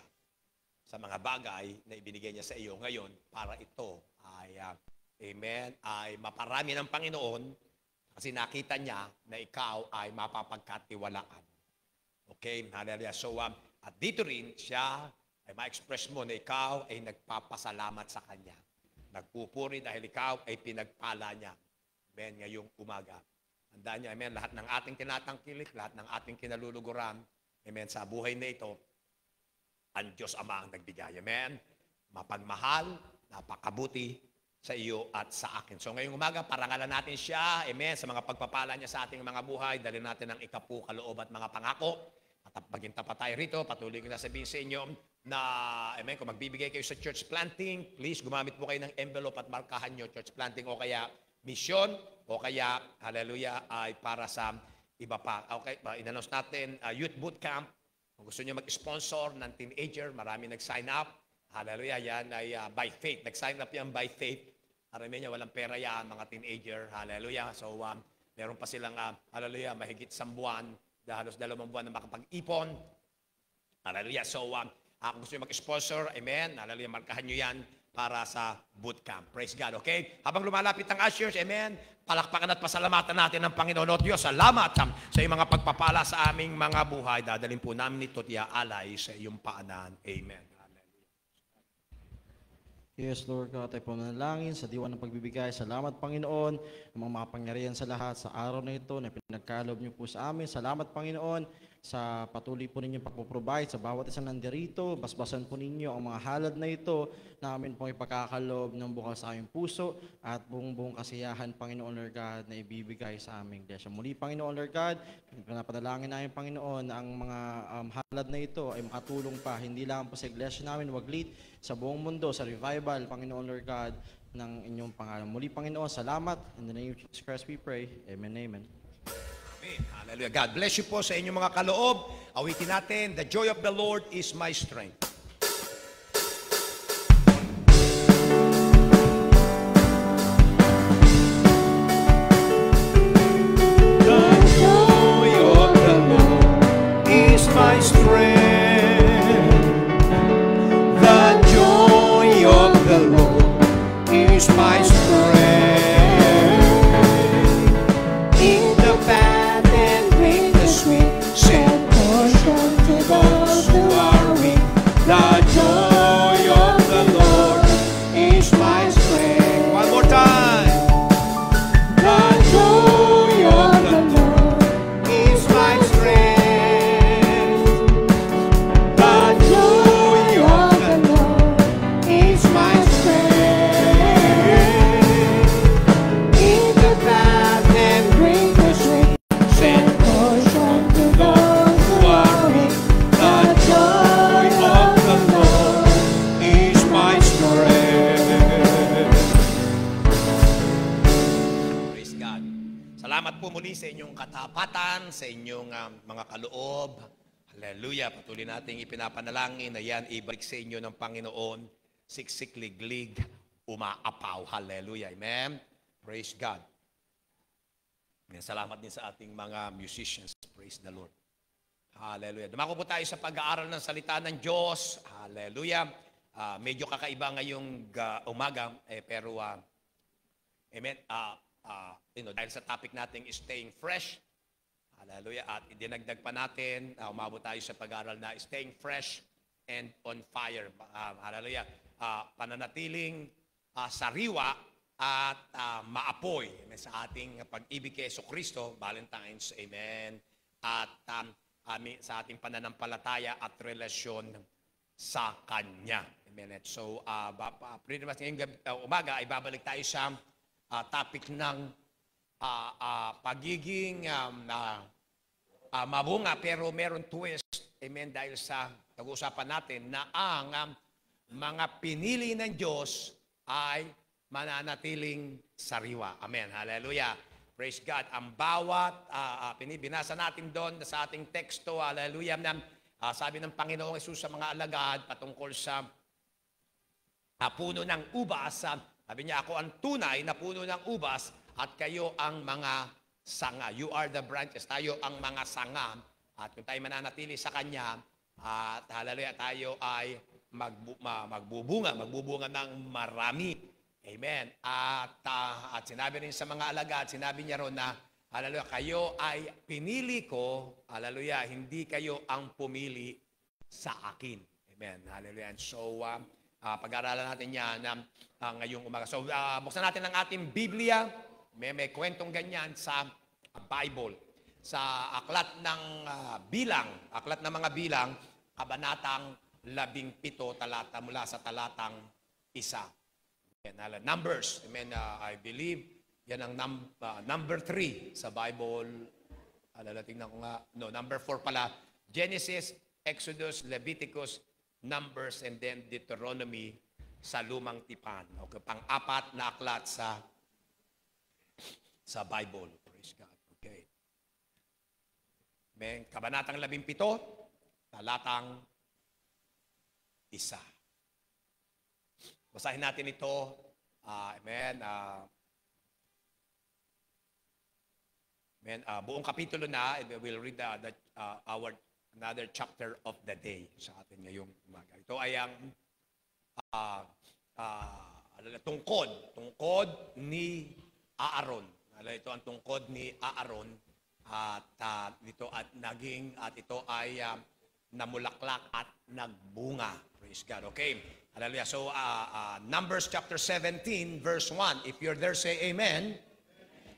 sa mga bagay na ibinigay niya sa iyo ngayon para ito ay, amen, ay maparami ng Panginoon kasi nakita niya na ikaw ay mapapagkatiwalaan. Okay? Hallelujah. So, at dito rin siya ay ma-express mo na ikaw ay nagpapasalamat sa Kanya. Nagpupuri dahil ikaw ay pinagpala niya. Amen, ngayong umaga. Tandaan niyo, amen, lahat ng ating tinatangkilik, lahat ng ating kinaluluguran, amen, sa buhay na ito, ang Diyos Ama ang nagbigay. Amen. Mapagmahal, napakabuti sa iyo at sa akin. So ngayong umaga, parangalan natin siya, amen, sa mga pagpapala niya sa ating mga buhay, dali natin ang ikapu, kaloob at mga pangako. At maging tapat tayo rito, patuloy ko na sabihin sa inyo, amen, kung magbibigay kayo sa church planting, please gumamit po kayo ng envelope at markahan nyo church planting o kaya mission o kaya, hallelujah, ay para sa iba pa. Okay, in-announce natin, youth boot camp. Kung gusto nyo mag-sponsor ng teenager, marami nag-sign up. Hallelujah, yan ay by faith. Nag-sign up yan by faith. Marami niya, walang pera yan, mga teenager. Hallelujah. So, meron pa silang, hallelujah, mahigit 1 buwan, halos 2 buwan na makapag-ipon. Hallelujah. So, kung gusto nyo mag-sponsor, amen, hallelujah, markahan nyo yan para sa bootcamp. Praise God, okay? Habang lumalapit ang ushers, amen, palakpakan at pasalamatan natin ng Panginoon at Diyos. Salamat sa iyong mga pagpapala sa aming mga buhay. Dadalhin po namin ito at alay sa iyong paanan. Amen. Yes, Lord God, tayo po nanalangin sa diwa ng pagbibigay. Salamat, Panginoon, ang mga makapangyarihan sa lahat sa araw na ito na pinagkaloob niyo po sa amin. Salamat, Panginoon, sa patuloy po ninyong pagpuprovide sa bawat isang nandirito. Basbasan po ninyo ang mga halad na ito na amin pong ipagkakaloob ng bukal sa aming puso at buong kasiyahan, Panginoon, Lord God, na ibibigay sa aming iglesia. Muli, Panginoon, Lord God, pinapadalangin namin, Panginoon, ang mga halad na ito ay makatulong pa, hindi lang po sa iglesia namin, waglit sa buong mundo, sa revival, Panginoon, Lord God, ng inyong pangalan. Muli, Panginoon, salamat. In the name of Jesus Christ we pray. Amen, amen. Amen. Hallelujah. God bless you po sa inyong mga kaloob. Awitin natin, the joy of the Lord is my strength. The joy of the Lord is my strength. The joy of the Lord is my strength. In the bad and great the sweet, send portion to those who are weak. The joy of the Lord is my strength. One more time. The joy of the Lord is my strength. The joy of the Lord is my strength. In the bad and great the sweet, send portion to those who are weak. The joy of the Lord is my strength. Praise God. Salamat po muli sa inyong katapatan, sa inyong mga kaloob. Hallelujah. Patuloy nating ipinapanalangin na yan ibalik sa inyo ng Panginoon. Siksik, liglig, umaapaw. Hallelujah. Amen. Praise God. Amen. Salamat din sa ating mga musicians. Praise the Lord. Hallelujah. Dumako po tayo sa pag-aaral ng salita ng Diyos. Hallelujah. Medyo kakaiba ngayong umaga, pero amen. Dahil sa topic natin is staying fresh. Hallelujah. At idinagdag pa natin, umabot tayo sa pag-aaral na staying fresh and on fire. Hallelujah. Pananatiling sariwa at maapoy sa ating pag-ibig kay Jesucristo, Valentine's, amen. At sa ating pananampalataya at relasyon sa Kanya. Amen. So, pretty much ngayong umaga ay babalik tayo sa topic ng pagiging mabunga pero meron twist, amen, dahil sa pag-uusapan natin na ang mga pinili ng Diyos ay mananatiling sariwa. Amen. Hallelujah. Praise God. Ang bawat binasa natin doon sa ating teksto, hallelujah, na sabi ng Panginoong Hesus sa mga alagad patungkol sa puno ng ubas. Sabi niya, ako ang tunay na puno ng ubas at kayo ang mga sanga. You are the branches. Tayo ang mga sanga. At kung tayo mananatili sa Kanya, at hallelujah, tayo ay magbubunga ng marami. Amen. At sinabi rin sa mga alagad, sinabi niya ron na, hallelujah, kayo ay pinili ko, hallelujah, hindi kayo ang pumili sa akin. Amen. Hallelujah. And so, pag-aaralan natin yan ngayong umaga. So, buksan natin ang ating Biblia. May kwentong ganyan sa Bible. Sa aklat ng aklat ng mga bilang, kabanatang 17, talata mula sa talatang 1. Amen. Numbers. Amen. I believe yan ang number 3 sa Bible. Tingnan ko nga. No, number 4 pala. Genesis, Exodus, Leviticus, Numbers, and then Deuteronomy sa Lumang Tipan. Okay, pang-apat na aklat sa Bible. Praise God. Okay. Amen. Kabanatang 17, talatang 1. Basahin natin ito. Amen. Amen. Buong kapitulo na, we'll read our another chapter of the day sa atin ngayong umaga. Ito ay ang tungkod ni Aaron. Ito ang tungkod ni Aaron at ito ay namulaklak at nagbunga. Praise God. Okay. Hallelujah. So Numbers chapter 17 verse 1. If you're there, say amen.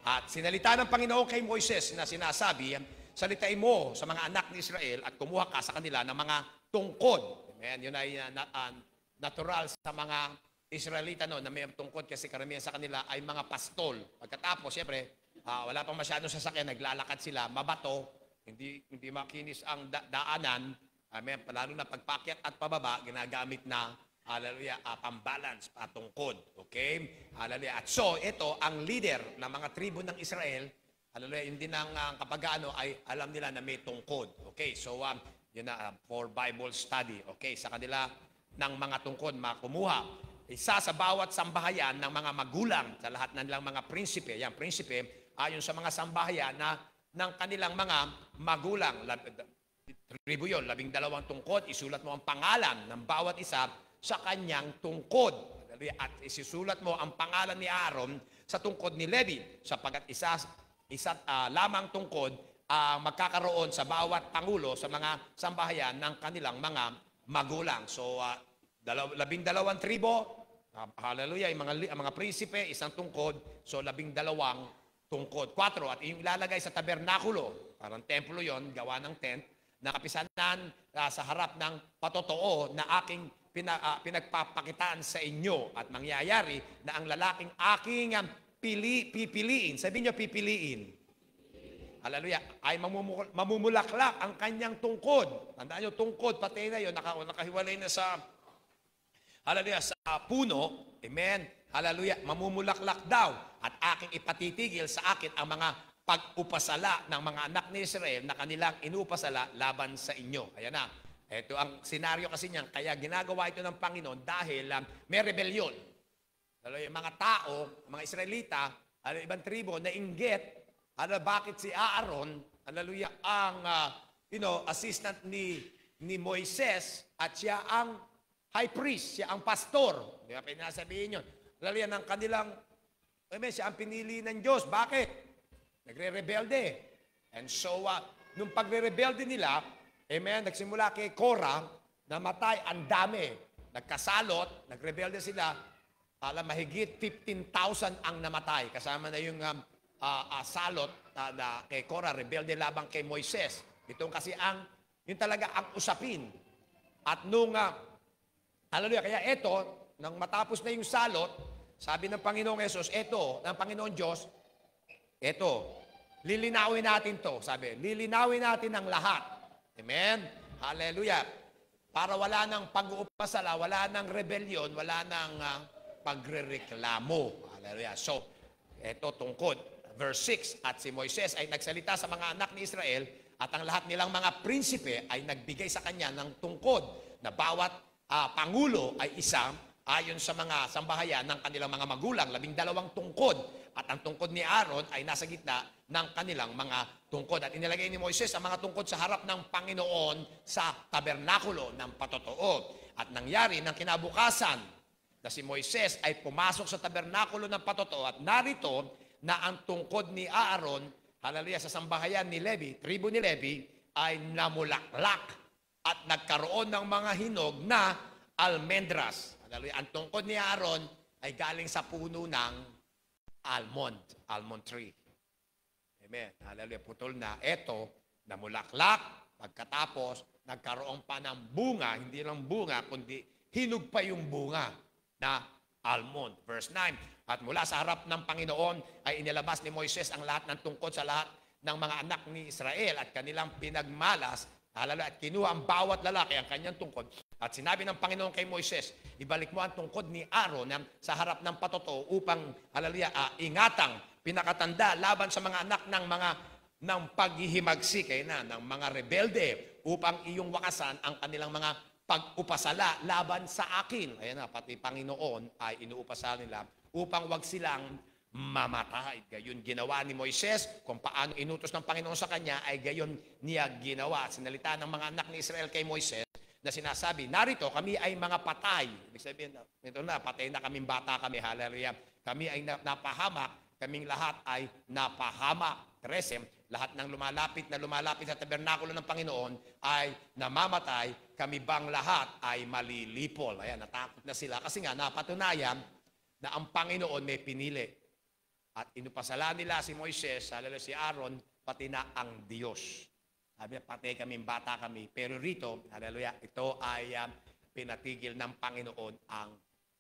At sinalita ng Panginoon kay Moises na sinasabi, salitain mo sa mga anak ni Israel at kumuha ka sa kanila ng mga tungkod. Amen. Yun ay natural sa mga Israelita no, na may tungkod kasi karamihan sa kanila ay mga pastol. Pagkatapos, siyempre, wala pang masyadong sasakyan, naglalakad sila, mabato, hindi makinis ang daanan. Amen. Lalo na pagpakyat at pababa, ginagamit na hallelujah, pambalance, patungkod. Okay? Hallelujah. At so, ito, ang leader ng mga tribo ng Israel, hallelujah, hindi nang kapag ay alam nila na may tungkod. Okay? So, yun na, for Bible study. Okay? Sa kanila ng mga tungkod, makumuha. Isa sa bawat sambahayan ng mga magulang, sa lahat ng nilang mga prinsipe. Yan, prinsipe, ayon sa mga sambahayan na ng kanilang mga magulang. Tribo yun, 12 tungkod. Isulat mo ang pangalan ng bawat isa sa kanyang tungkod. At isisulat mo ang pangalan ni Aaron sa tungkod ni Levi, sapagat isa lamang tungkod magkakaroon sa bawat pangulo sa mga sambahayan ng kanilang mga magulang. So, 12 tribo, hallelujah, ang mga prinsipe, isang tungkod, so 12 tungkod. 4, at yung ilalagay sa tabernakulo, parang templo yon, gawa ng tent, na kapisanan sa harap ng patotoo na aking pinagpapakitaan sa inyo at mangyayari na ang lalaking aking pipiliin. Sabihin nyo, pipiliin. Hallelujah. Ay mamumulaklak ang kanyang tungkod. Tandaan nyo, tungkod, pati na yun, nakahiwalay na sa, hallelujah, sa puno. Amen. Hallelujah. Mamumulaklak daw at aking ipatitigil sa akin ang mga pag-upasala ng mga anak ni Israel na kanilang inupasala laban sa inyo. Ayan na. Ito ang senaryo kasi niyan. Kaya ginagawa ito ng Panginoon dahil may rebellion. Yung mga tao, mga Israelita, ibang tribo, nainggit, bakit si Aaron, ang assistant ni Moises, at siya ang high priest, siya ang pastor. Di ba pinasabihin yun? Ng kanilang, siya ang pinili ng Diyos. Bakit? Nagre-rebelde. And so, nung pagre-rebelde nila, amen, nagsimula kay Korah, namatay ang dami. Nagkasalot, nagrebelde sila, mahigit 15,000 ang namatay. Kasama na yung salot na kay Korah, rebelde labang kay Moises. Ito kasi yung talaga ang usapin. At nung, hallelujah, kaya ito, nang matapos na yung salot, sabi ng Panginoong Yesus, ng Panginoon Diyos, lilinawin natin to. Sabi, lilinawin natin ang lahat. Amen? Hallelujah. Para wala nang pag-uupasala, wala nang rebellion, wala nang pagrereklamo. Hallelujah. So, ito tungkod. Verse 6, at si Moises ay nagsalita sa mga anak ni Israel at ang lahat nilang mga prinsipe ay nagbigay sa kanya ng tungkod na bawat pangulo ay isang ayon sa mga sambahayan ng kanilang mga magulang, 12 tungkod. At ang tungkod ni Aaron ay nasa gitna ng kanilang mga tungkod. At inilagay ni Moises ang mga tungkod sa harap ng Panginoon sa tabernakulo ng patotoo. At nangyari ng kinabukasan na si Moises ay pumasok sa tabernakulo ng patotoo at narito na ang tungkod ni Aaron, hallelujah, sa sambahayan ni Levi, tribo ni Levi, ay namulaklak at nagkaroon ng mga hinog na almendras. Hallelujah. Ang tungkod ni Aaron ay galing sa puno ng almond tree. Amen. Hallelujah. Putol na. Ito, namulaklak. Pagkatapos, nagkaroon pa ng bunga. Hindi lang bunga, kundi hinog pa yung bunga na almond. Verse 9. At mula sa harap ng Panginoon ay inilabas ni Moises ang lahat ng tungkod sa lahat ng mga anak ni Israel at kanilang pinagmalas. Hallelujah. At kinuha ang bawat lalaki ang kanyang tungkod At sinabi ng Panginoon kay Moises, ibalik mo ang tungkod ni Aaron sa harap ng patoto upang, ingatang, pinakatanda laban sa mga anak ng paghihimagsik, ng mga rebelde, upang iyong wakasan ang kanilang mga pag-upasala laban sa akin. Ayan na, pati Panginoon ay inuupasala nila upang wag silang mamatay. Gayon ginawa ni Moises, kung paano inutos ng Panginoon sa kanya, ay gayon niya ginawa. Sinalita ng mga anak ni Israel kay Moises, na sinasabi, narito, kami ay mga patay. Ibig sabihin, ito na, patay na kaming bata kami, hallelujah. Kami ay napahamak, kaming lahat ay napahamak. 13, lahat ng lumalapit sa tabernakulo ng Panginoon ay namamatay, kami bang lahat ay malilipol. Ayan, natakot na sila kasi nga napatunayan na ang Panginoon may pinili. At inupasala nila si Moises, hallelujah, si Aaron, pati na ang Diyos. Sabi niya, patay kami, bata kami. Pero rito, hallelujah, ito ay pinatigil ng Panginoon ang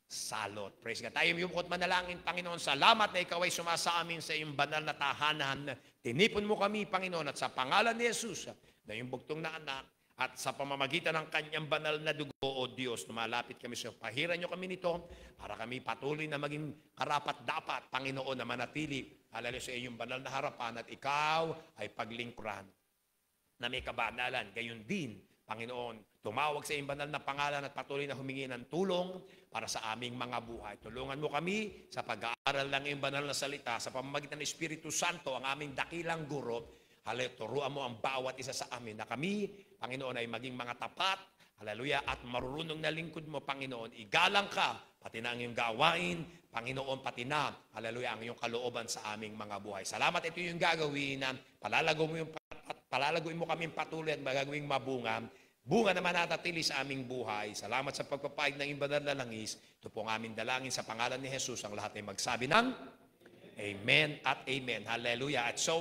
salot. Praise God. Tayo yumukot manalangin, Panginoon, salamat na ikaw ay sumasa amin sa iyong banal na tahanan. Tinipon mo kami, Panginoon, at sa pangalan ni Jesus, na yung bugtong na anak, at sa pamamagitan ng kanyang banal na dugo, O Diyos, lumalapit kami sa iyo. Pahiran niyo kami nito para kami patuloy na maging karapat-dapat, Panginoon, na manatili, hallelujah, sa iyong banal na harapan at ikaw ay paglingkuran na may kabanalan. Gayon din, Panginoon, tumawag sa iyong banal na pangalan at patuloy na humingi ng tulong para sa aming mga buhay. Tulungan mo kami sa pag-aaral ng iyong banal na salita sa pamamagitan ng Espiritu Santo, ang aming dakilang guro. Hallelujah, turuan mo ang bawat isa sa amin na kami, Panginoon, ay maging mga tapat, hallelujah, at marunong na lingkod mo, Panginoon. Igalang ka, pati na ang iyong gawain, Panginoon, pati na, hallelujah, ang iyong kalooban sa aming mga buhay. Salamat, ito yung gagawin na palalaguin mo kaming patuloy at magagawing mabunga. Bunga naman natatili sa aming buhay. Salamat sa pagpapaig ng iyong banal na langis. Ito po ang aming dalangin sa pangalan ni Jesus. Ang lahat ay magsabi ng Amen at Amen. Hallelujah. At so,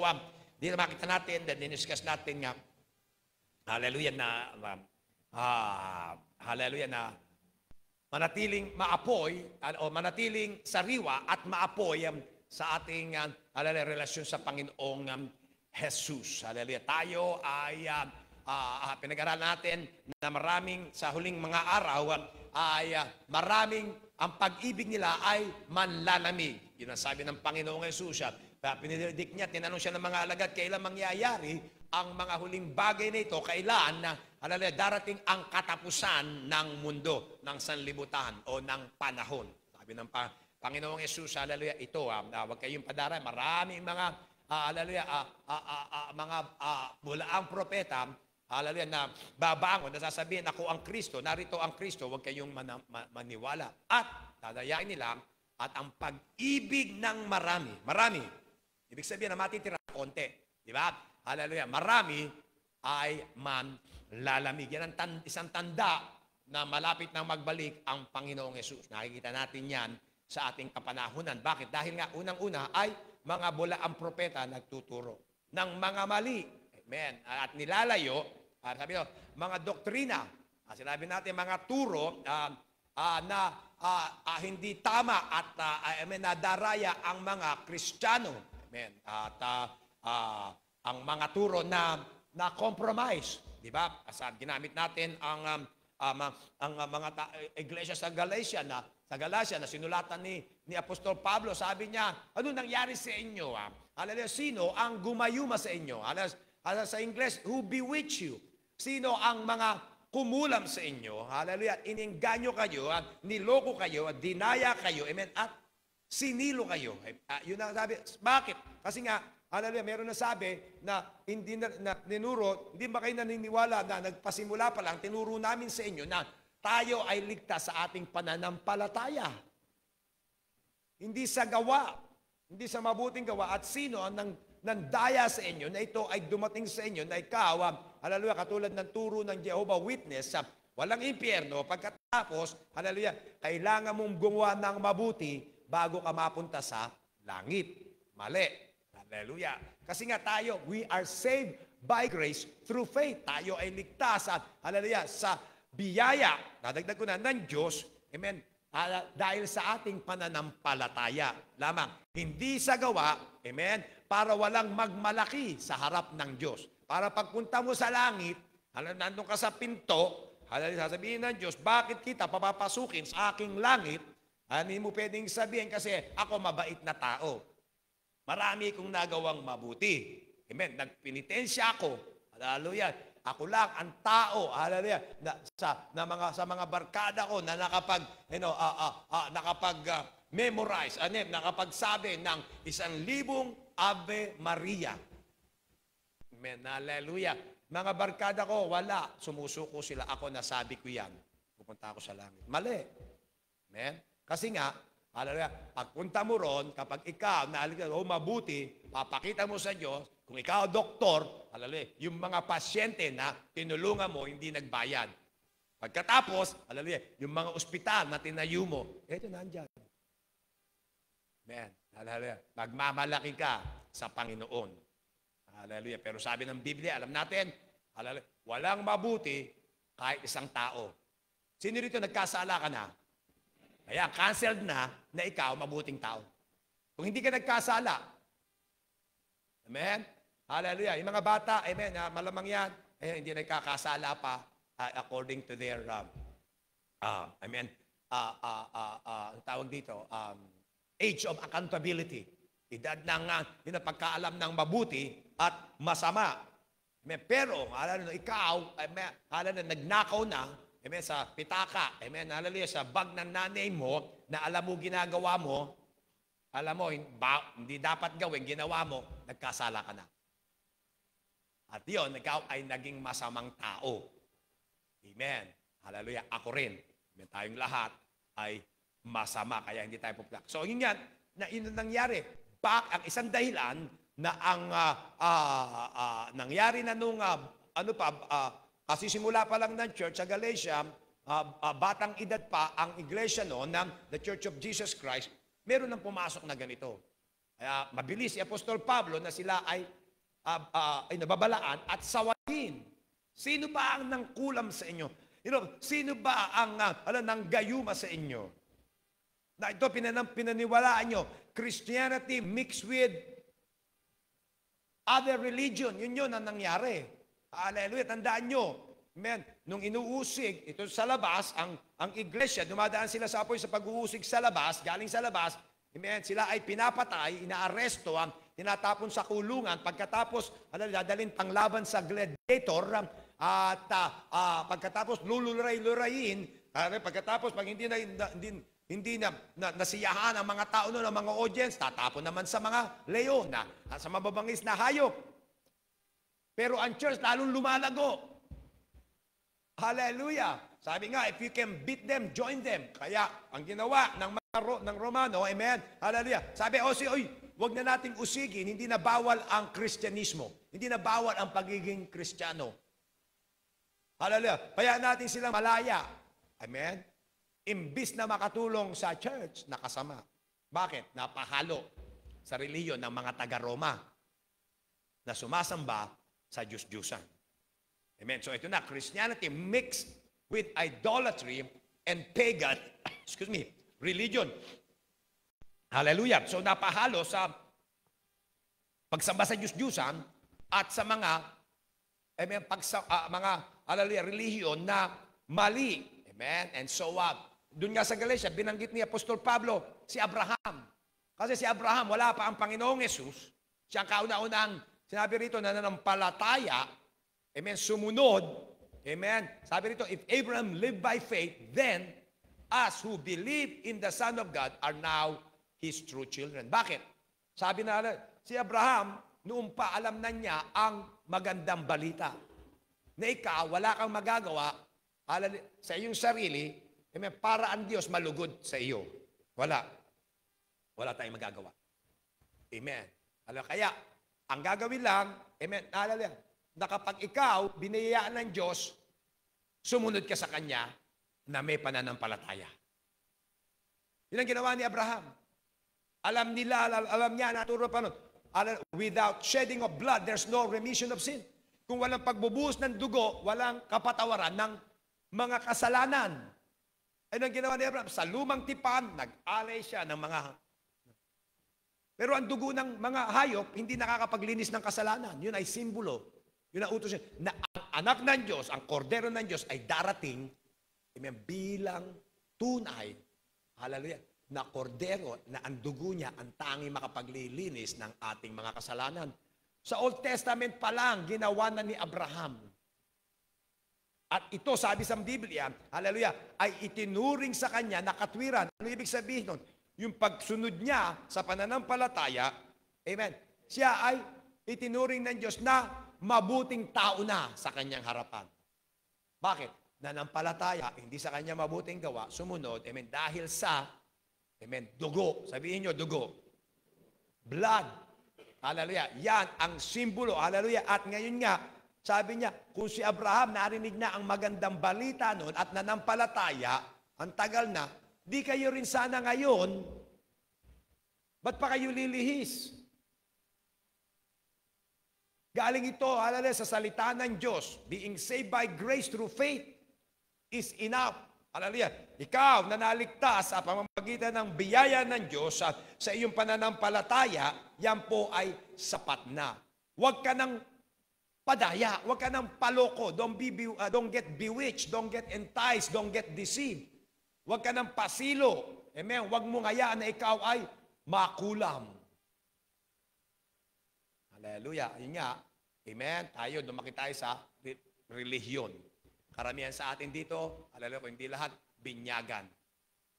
di na makita natin, diniscuss natin nga, hallelujah, na manatiling maapoy, o manatiling sariwa at maapoy sa ating relasyon sa Panginoong Jesus. Hallelujah. Tayo ay pinag-aralan natin na maraming sa huling mga araw ay maraming ang pag-ibig nila ay manlalamig. Yun ang sabi ng Panginoong Jesus. Pinididik niya, tinanong siya ng mga alagad, kailan mangyayari ang mga huling bagay na ito, kailan darating ang katapusan ng mundo, ng sanlibutan o ng panahon. Sabi ng Panginoong Jesus, hallelujah, ito, huwag kayong padara, maraming mga mga bulaang propeta, hallelujah, na babangon, nasasabihin, ako ang Kristo, narito ang Kristo, huwag kayong maniwala. At dadayain nila, at ang pag-ibig ng marami, ibig sabihin na matitira konti, di ba? Hallelujah, marami ay manlalamig. Yan ang isang tanda na malapit nang magbalik ang Panginoong Yesus. Nakikita natin yan sa ating kapanahunan. Bakit? Dahil nga unang-una ay mga bulaang propeta nagtuturo ng mga mali. Amen. At nilalayo, sabi ko, mga doktrina. Sinabi natin mga turo na hindi tama at nadaraya ang mga Kristiyano. Amen. At ang mga turo na compromise. Di ba? Ginamit natin ang mga iglesia sa Galacia na sinulatan ni Apostol Pablo. Sabi niya, ano nangyari sa inyo? Hallelujah, sino ang gumayuma sa inyo? Sa Ingles, who bewitched you? Sino ang mga kumulam sa inyo? Hallelujah, inengganyo kayo, niloko kayo, dinaya kayo, amen, at sinilo kayo. Yun ang sabi. Bakit? Kasi nga, hallelujah, meron na sabi na hindi na ninuro, hindi ba kayo naniniwala na nagpasimula pa lang, tinuro namin sa inyo na tayo ay ligtas sa ating pananampalataya. Hindi sa gawa, hindi sa mabuting gawa. At sino ang nandaya sa inyo na ito ay dumating sa inyo na ikaw, hallelujah, katulad ng turo ng Jehovah Witness, walang impyerno, pagkatapos, hallelujah, kailangan mong gumawa ng mabuti bago ka mapunta sa langit. Mali. Hallelujah. Kasi nga tayo, we are saved by grace through faith. Tayo ay ligtas at, hallelujah, sa biyaya, dadagdag ko na, ng Diyos, amen, dahil sa ating pananampalataya lamang. Hindi sa gawa, amen, para walang magmalaki sa harap ng Diyos. Para pagpunta mo sa langit, nandun ka sa pinto, sasabihin ng Diyos, bakit kita papapasukin sa aking langit? Hindi mo pwedeng sabihin kasi ako mabait na tao. Marami kong nagawang mabuti. Amen. Nagpenitensya ako. Hallelujah. Ako lang ang tao, hallelujah, sa mga barkada ko na nakapag-memorize, nakapagsabi ng 1,000 Ave Maria. Amen, hallelujah. Mga barkada ko, wala. Sumusuko sila. Ako, nasabi ko yan. Pupunta ako sa langit. Mali. Amen. Kasi nga, hallelujah, pagpunta mo ron, kapag ikaw, mabuti, papakita mo sa Diyos, kung ikaw doktor, hallelujah, yung mga pasyente na tinulungan mo, hindi nagbayad. Pagkatapos, hallelujah, yung mga ospital na tinayo mo, eto nandyan. Amen. Hallelujah. Magmamalaki ka sa Panginoon. Hallelujah. Pero sabi ng Biblia, alam natin, hallelujah, walang mabuti kahit isang tao. Sino rito nagkasala ka na? Kaya canceled na ikaw mabuting tao. Kung hindi ka nagkasala, amen? Hallelujah. Yung mga bata, amen, malamang yan, hindi nagkakasala pa according to their, tawag dito, age of accountability. Edad ng pagkaalam ng mabuti at masama. Amen. Pero, ikaw, nagnakaw na, amen, sa pitaka, amen, hallelujah, sa bag ng nanay mo, na alam mo ginagawa mo, alam mo, hindi dapat gawin, ginawa mo, nagkasala ka na. At yun, ikaw ay naging masamang tao. Amen. Hallelujah. Ako rin. Amen. Tayong lahat ay masama, kaya hindi tayo puplak. So, yun yan, na yun nangyari. Ang isang dahilan na ang nangyari na nung, kasi simula pa lang ng church sa Galatia, batang edad pa ang iglesia noon ng The Church of Jesus Christ, meron nang pumasok na ganito. Kaya mabilis si Apostol Pablo na sila ay nababalaan at sawayin. Sino ba ang nangkulam sa inyo? Sino ba ang nanggayuma sa inyo? Na ito pinaniwalaan nyo, Christianity mixed with other religion. Yun ang nangyari. Hallelujah. Tandaan nyo. Amen. Nung inuusig, ito sa labas, ang iglesia, dumadaan sila sa apoy sa pag-uusig sa labas, galing sa labas, amen, sila ay pinapatay, inaaresto, tinatapon sa kulungan, pagkatapos, dadalhin panglaban sa gladiator, at pagkatapos luluray-lurayin, pagkatapos pag hindi na nasiyahan ang mga tao noon, ang mga audience, tatapon naman sa mga leon, sa mababangis na hayop. Pero ang church lalong lumalago. Hallelujah! Sabi nga, if you can beat them, join them. Kaya, ang ginawa ng Romano, amen, hallelujah, sabi, wag na nating usigin, hindi na bawal ang Kristyanismo. Hindi na bawal ang pagiging Kristiyano. Hallelujah. Kaya natin silang malaya. Amen? Imbis na makatulong sa church, nakasama. Bakit? Napahalo sa reliyon ng mga taga-Roma na sumasamba sa Diyos-Diyusan. Amen? So ito na, Christianity mixed with idolatry and pagan, religion. Hallelujah. So napahalo sa pagsamba sa Diyos-Diyusan at sa mga hallelujah, relihiyon na mali. Amen? And so doon nga sa Galatia, binanggit ni Apostol Pablo si Abraham. Kasi si Abraham, wala pa ang Panginoong Jesus. Siya ang kauna-unang sinabi rito na nanampalataya. Amen? Sumunod. Amen? Sabi rito, if Abraham lived by faith, then us who believe in the Son of God are now His true children. Bakit? Sabi na si Abraham, noong pa alam na niya ang magandang balita. Na ikaw, wala kang magagawa sa iyong sarili, amen, para ang Diyos malugod sa iyo. Wala. Wala tayong magagawa. Amen. Kaya, ang gagawin lang, amen, na kapag ikaw, binayaan ng Diyos, sumunod ka sa Kanya, na may pananampalataya. Yun ang ginawa ni Abraham. Alam niya, naturo pa nun, without shedding of blood, there's no remission of sin. Kung walang pagbubuhos ng dugo, walang kapatawaran ng mga kasalanan. Ay ang ginawa ni Abraham, sa lumang tipan, nag-alay siya ng mga... Pero ang dugo ng mga hayop, hindi nakakapaglinis ng kasalanan. Yun ay simbolo. Yun ang utos niya, na ang anak ng Diyos, ang kordero ng Diyos ay darating, amen, bilang tunay, hallelujah, na kordero na ang dugo niya ang tanging makapaglilinis ng ating mga kasalanan. Sa Old Testament pa lang, ginawa na ni Abraham. At ito, sabi sa Biblia, hallelujah, ay itinuring sa kanya na katwiran. Ano ibig sabihin nun? Yung pagsunod niya sa pananampalataya, amen, siya ay itinuring ng Diyos na mabuting tao na sa kanyang harapan. Bakit? Nanampalataya, hindi sa kanya mabuting gawa, sumunod, amen, dahil sa, amen, dugo. Sabihin nyo, dugo. Blood. Hallelujah. Yan ang simbolo. Hallelujah. At ngayon nga, sabi niya, kung si Abraham narinig na ang magandang balita noon at nanampalataya, ang tagal na, di kayo rin sana ngayon, ba't pa kayo lilihis? Galing ito, hallelujah, sa salita ng Diyos. Being saved by grace through faith is enough. Hallelujah. Ikaw na naligtas sa pamamagitan ng biyaya ng Diyos at sa iyong pananampalataya, yan po ay sapat na. Huwag ka nang padaya, huwag ka nang paloko. Don't get bewitched, don't get enticed, don't get deceived. Huwag ka nang pasilo. Amen. Huwag mo ngayaan na ikaw ay makulam. Hallelujah. Ayun nga. Amen. Tayo, dumaki tayo sa relihiyon. Karamihan sa atin dito, hallelujah, kung hindi lahat, binyagan.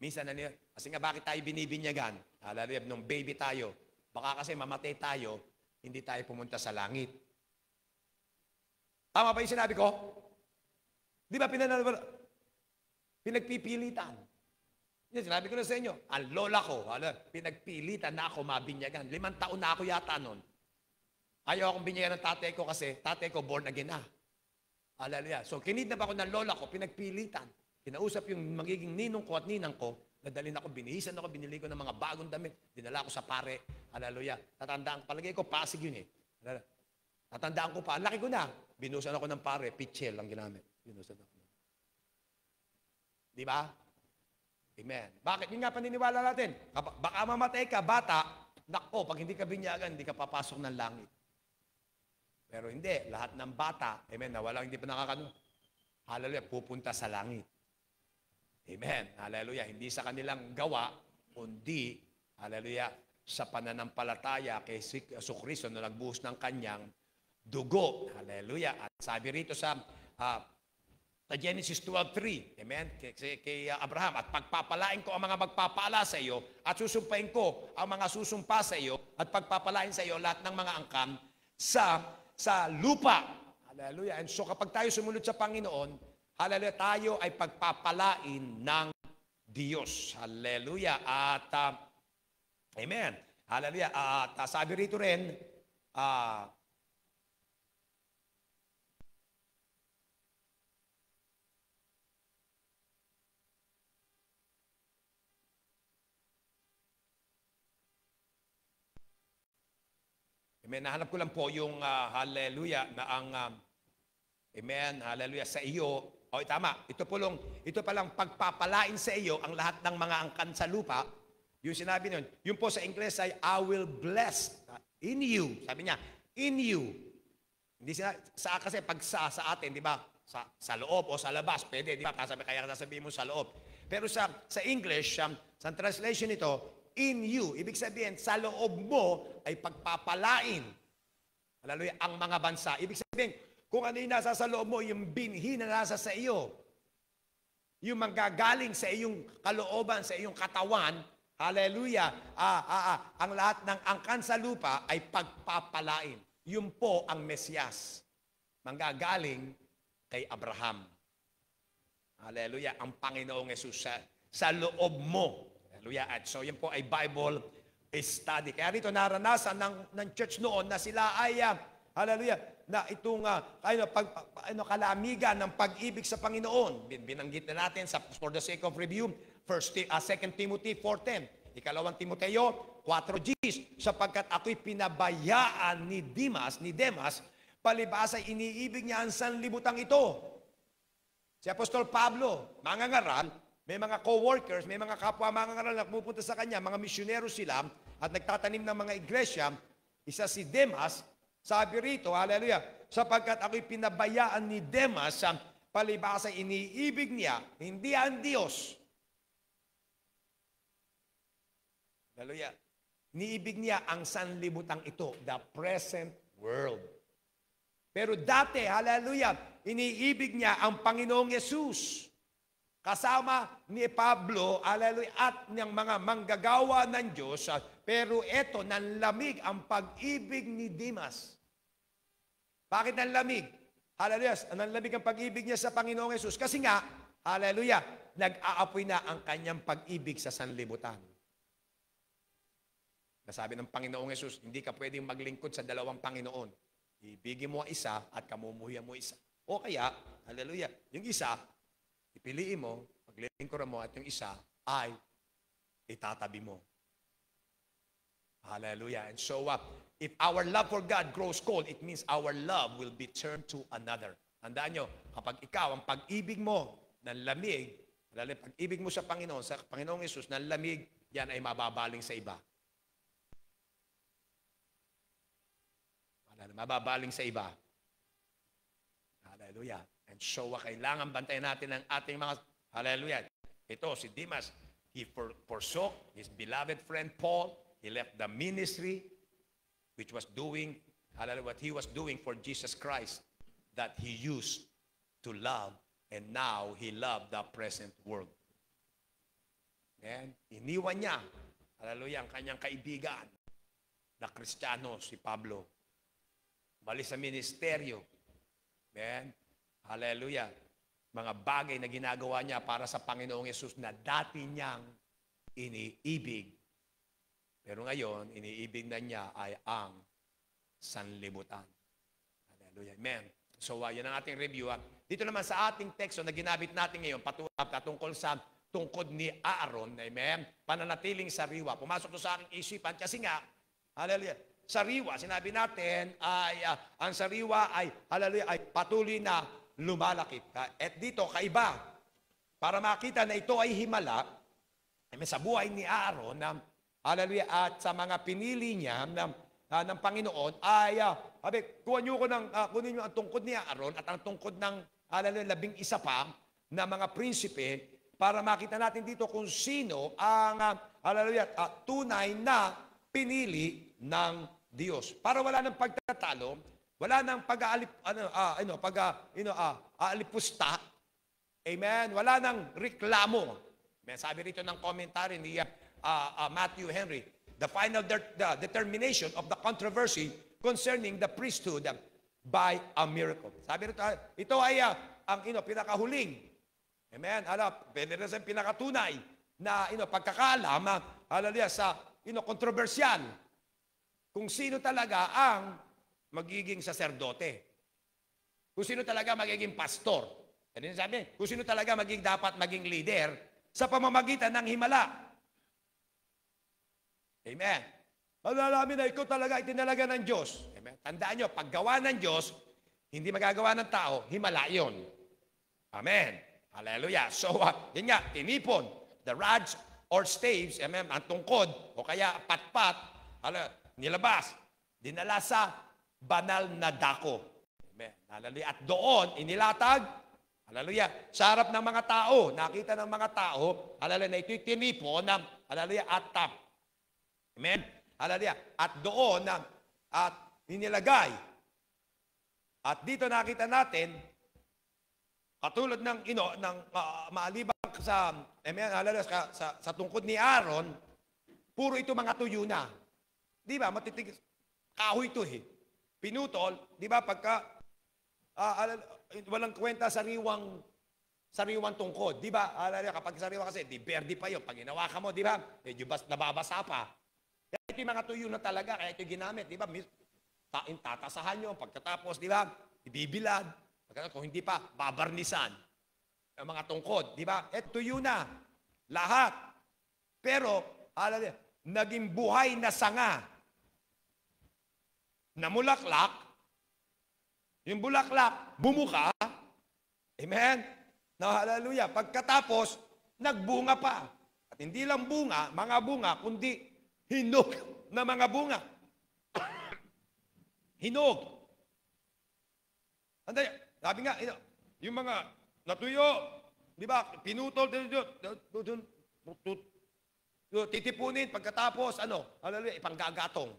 Minsan, kasi nga bakit tayo binibinyagan? Hallelujah, nung baby tayo, baka kasi mamatay tayo, hindi tayo pumunta sa langit. Tama ba yung sinabi ko? Di ba pinagpipilitan? Yan, sinabi ko na sa inyo, ang lola ko, pinagpilitan na ako mabinyagan. 5 taon na ako yata nun. Ayaw akong binyagan ng tatay ko kasi tatay ko born again na. Hallelujah. So, kinidnap ako ng lola ko, pinagpilitan. Kinausap yung magiging ninong ko at ninang ko, nadalhin ako, binihisan ako, binili ko ng mga bagong damit, dinala ko sa pare. Hallelujah. Tatandaan, palagay ko, Pasig yun eh. Tatandaan ko pa, laki ko na. Binusan ako ng pare, pitchel ang ginamit. Binusan ako. Di ba? Amen. Bakit? Yun nga paniniwala natin. Baka mamatay ka, bata, nako, pag hindi ka binyagan, hindi ka papasok ng langit. Pero hindi, lahat ng bata, amen, na walang hindi pa nakakano, hallelujah, pupunta sa langit. Amen, hallelujah, hindi sa kanilang gawa, kundi, hallelujah, sa pananampalataya kay Jesucristo na nagbuhos ng kanyang dugo. Hallelujah. At sabi rito sa Genesis 12:3, amen, kay Abraham, at pagpapalain ko ang mga magpapala sa iyo, at susumpain ko ang mga susumpa sa iyo, at pagpapalain sa iyo lahat ng mga angkan sa lupa. Hallelujah. And so kapag tayo sumunod sa Panginoon, hallelujah, tayo ay pagpapalain ng Diyos. Hallelujah. At amen. Hallelujah. At sabi rito rin, amen, nahanap ko lang po yung hallelujah na ang amen, hallelujah sa iyo. O tama, ito palang pagpapalain sa iyo ang lahat ng mga angkan sa lupa. Yung sinabi nun, yung po sa Ingles ay I will bless in you. Sabi niya, in you. Hindi sa kasi pag sa atin, di ba? Sa loob o sa labas, pwede, di ba? Kaya sasabihin mo sa loob. Pero sa English, sa translation nito, in you. Ibig sabihin, sa loob mo ay pagpapalain. Hallelujah, ang mga bansa. Ibig sabihin, kung ano yung nasa sa loob mo, yung binhi na nasa sa iyo, yung manggagaling sa iyong kalooban, sa iyong katawan, hallelujah, ang lahat ng angkan sa lupa ay pagpapalain. Yun po ang Mesyas. Manggagaling kay Abraham. Hallelujah, ang Panginoong Yesus sa loob mo. Hallelujah. At so yan po ay Bible study. Kaya rito naranasan ng church noon na sila ay, hallelujah, na itong kalamigan ng pag-ibig sa Panginoon. Binanggit na natin for the sake of review, 2 Timothy 4:10. Ikalawang Timoteo 4:10. Sapagkat ako'y pinabayaan ni Demas, palibhasa iniibig niya ang sanlibutang ito. Si Apostol Pablo, mangangaral, may mga co-workers, may mga kapwa mangangaral na pumupunta sa kanya, mga misyonero sila, at nagtatanim ng mga iglesia. Isa si Demas, Sabi rito, hallelujah, sapagkat ako'y pinabayaan ni Demas, palibhasa iniibig niya, hindi ang Diyos. Hallelujah. Iniibig niya ang sanlibutang ito, the present world. Pero dati, hallelujah, iniibig niya ang Panginoong Yesus. Kasama ni Pablo, hallelujah, at ng mga manggagawa ng Diyos. Pero eto, nanlamig ang pag-ibig ni Demas. Bakit nanlamig? Hallelujah, nanlamig ang pag-ibig niya sa Panginoong Yesus. Kasi nga, hallelujah, nag-aapoy na ang kanyang pag-ibig sa sanlibutan. Nasabi ng Panginoong Yesus, hindi ka pwedeng maglingkod sa dalawang Panginoon. Ibigin mo ang isa at kamumuhian mo isa. O kaya, hallelujah, yung isa, ipiliin mo, paglilingkuran mo at yung isa ay itatabi mo. Hallelujah. And so, if our love for God grows cold, it means our love will be turned to another. Tandaan nyo, kapag ikaw, ang pag-ibig mo ng lamig, pag-ibig mo sa Panginoong Yesus ng lamig, yan ay mababaling sa iba. Mababaling sa iba. Hallelujah. And so, kailangan bantayan natin ang ating mga, hallelujah. Ito, si Demas, he forsook his beloved friend Paul. He left the ministry, which was doing, hallelujah, what he was doing for Jesus Christ, that he used to love, and now he loved the present world. And iniwan niya, hallelujah, ang kanyang kaibigan na Kristiyano, si Pablo. Balis sa ministeryo. Amen. Hallelujah. Mga bagay na ginagawa niya para sa Panginoong Yesus na dati niyang iniibig. Pero ngayon, iniibig na niya ay ang sanlibutan. Hallelujah. Amen. So, yan ang ating review. Dito naman sa ating teksto na ginamit natin ngayon, patungkol sa tungkod ni Aaron. Amen. Pananatiling sariwa. Pumasok to sa aking isipan kasi nga, hallelujah, sariwa, sinabi natin, ay ang sariwa ay, hallelujah, ay patuloy na lumalaki. At dito, kaiba, para makita na ito ay himala, sa buhay ni Aaron, hallelujah, at sa mga pinili niya ng Panginoon, ay, kunin niyo ang tungkod ni Aaron at ang tungkod ng, hallelujah, 11 pa na mga prinsipe, para makita natin dito kung sino ang, hallelujah, tunay na pinili ng Diyos. Para wala nang pagtatalo, wala nang pag-aalipusta. Amen. Wala nang reklamo. Amen. Sabi rito ng commentary ni Matthew Henry, the final determination of the controversy concerning the priesthood by a miracle. Sabi rito, ito ay ang pinakahuling. Amen. Pwede rin sa pinakatunay na pagkakaalam, hallelujah, sa kontrobersyal. Kung sino talaga ang magiging saserdote. Kung sino talaga magiging pastor. Ano yung sabi? Kung sino talaga dapat maging leader sa pamamagitan ng himala. Amen. Malalamin na ikaw talaga itinalaga ng Diyos. Amen. Tandaan nyo, paggawa ng Diyos, hindi magagawa ng tao, himala yun. Amen. Hallelujah. So, yun nga, tinipon, the rods or staves, amen, ang tungkod, o kaya patpat, nilabas, dinala sa banal na dako. Amen. Hallelujah. At doon, inilatag, hallelujah, sa harap ng mga tao, nakita ng mga tao, hallelujah, na ito'y tinipon, hallelujah, at tap. Amen. Hallelujah. At doon, at inilagay. At dito nakita natin, katulad ng, maalibang sa, amen, hallelujah, sa tungkod ni Aaron, puro ito mga tuyo na. Di ba? Matitig, kahoy ito eh. Pinutol, di ba? Pagka, walang kwenta sariwang tungkod. Di ba? Kapag sariwa kasi, di berdi pa yun. Pag ginawa ka mo, di ba? Medyo nababasa pa. Kaya ito yung mga tuyo na talaga, kaya ito ginamit. Di ba? Tatasahan nyo. Pagkatapos, di ba? Ibibilad. Pagkatapos, kung hindi pa, babarnisan. Ang mga tungkod. Di ba? Tuyo na. Lahat. Pero, naging buhay na sanga. Namulaklak, yung bulaklak, bumuka, amen, hallelujah, pagkatapos, nagbunga pa. At hindi lang bunga, mga bunga, kundi hinog na mga bunga. hinog. Anday, sabi nga, yung mga natuyo, di ba, pinutol, titipunin, pagkatapos, hallelujah, ipanggagatong.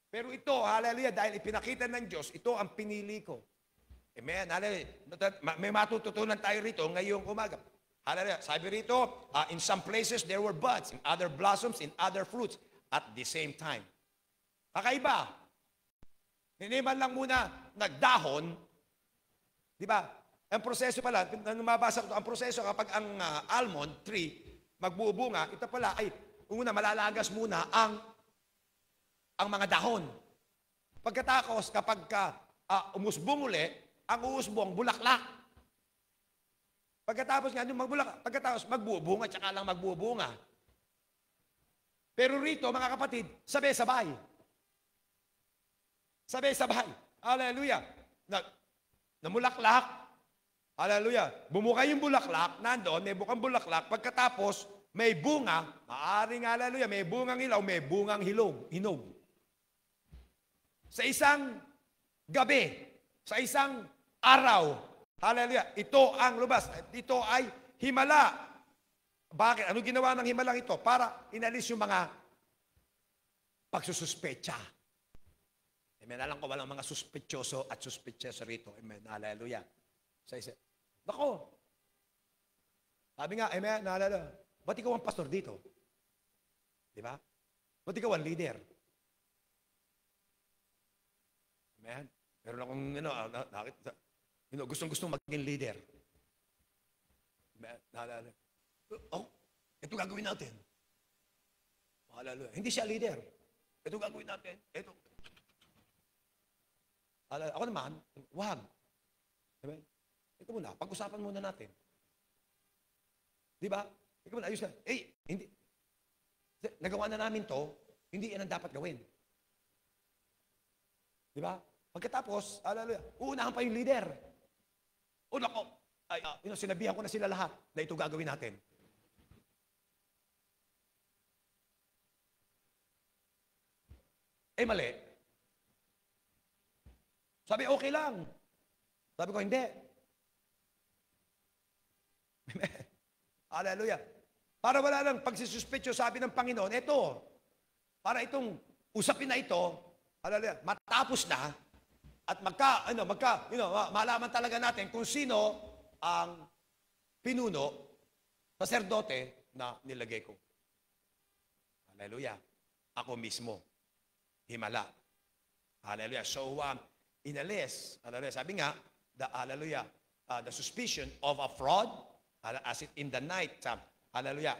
Pero ito, hallelujah, dahil ipinakita ng Diyos, ito ang pinili ko. Amen, hallelujah. May matututunan tayo rito ngayong umaga. Hallelujah. Sabi rito, in some places there were buds, in other blossoms, in other fruits, at the same time. Kakaiba. Hindi man lang muna nagdahon, di ba? Ang proseso pala, mabasa ko, ang proseso kapag ang almond tree magbubunga, ito pala ay, una, malalagas muna ang mga dahon. Pagkatapos, kapag umusbong uli, ang uusbong, bulaklak. Pagkatapos nga, pagkatapos magbubunga, tsaka lang magbubunga. Pero rito, mga kapatid, sabay-sabay. Sabay-sabay. Hallelujah. Namulaklak. Hallelujah. Bumuka yung bulaklak, nandoon, may bukang bulaklak. Pagkatapos, may bunga, maaaring, hallelujah, may bungang ilaw, may bungang hinog. Sa isang gabi, sa isang araw, hallelujah, ito ang lubas. Ito ay himala. Bakit? Ano ginawa ng himalang ito? Para inalis yung mga pagsususpecha. Amen. Alam ko walang mga suspetyoso at suspetyoso rito. Amen. Hallelujah. Sa isa. Nako. Sabi nga, amen. Hallelujah. Ba't ikaw ang pastor dito? Di ba? Ba't ikaw ang leader? Amen. Meron akong, gustong maging leader. Amen. Hallelujah. Oh, ito gagawin natin. Hallelujah. Hindi siya leader. Ito gagawin natin. Ito. Ako naman, wag. Amen. Ito muna, pag-usapan muna natin. Di ba? Ikaw muna, ayos na. Hindi. Nagawa na namin to, hindi yan ang dapat gawin. Di ba? Pagkatapos, hallelujah, uunahan pa yung leader. O nako, sinabihan ko na sila lahat na ito gagawin natin. Mali. Sabi, okay lang. Sabi ko, hindi. Hallelujah. Para wala lang pagsisuspecho, sabi ng Panginoon, ito, para itong usapin na ito, hallelujah, matapos na, at malaman talaga natin kung sino ang pinuno, saserdote na nilagay ko. Hallelujah. Ako mismo. Himala. Hallelujah. So, inalis. Hallelujah. Sabi nga, the suspicion of a fraud, as it in the night, hallelujah,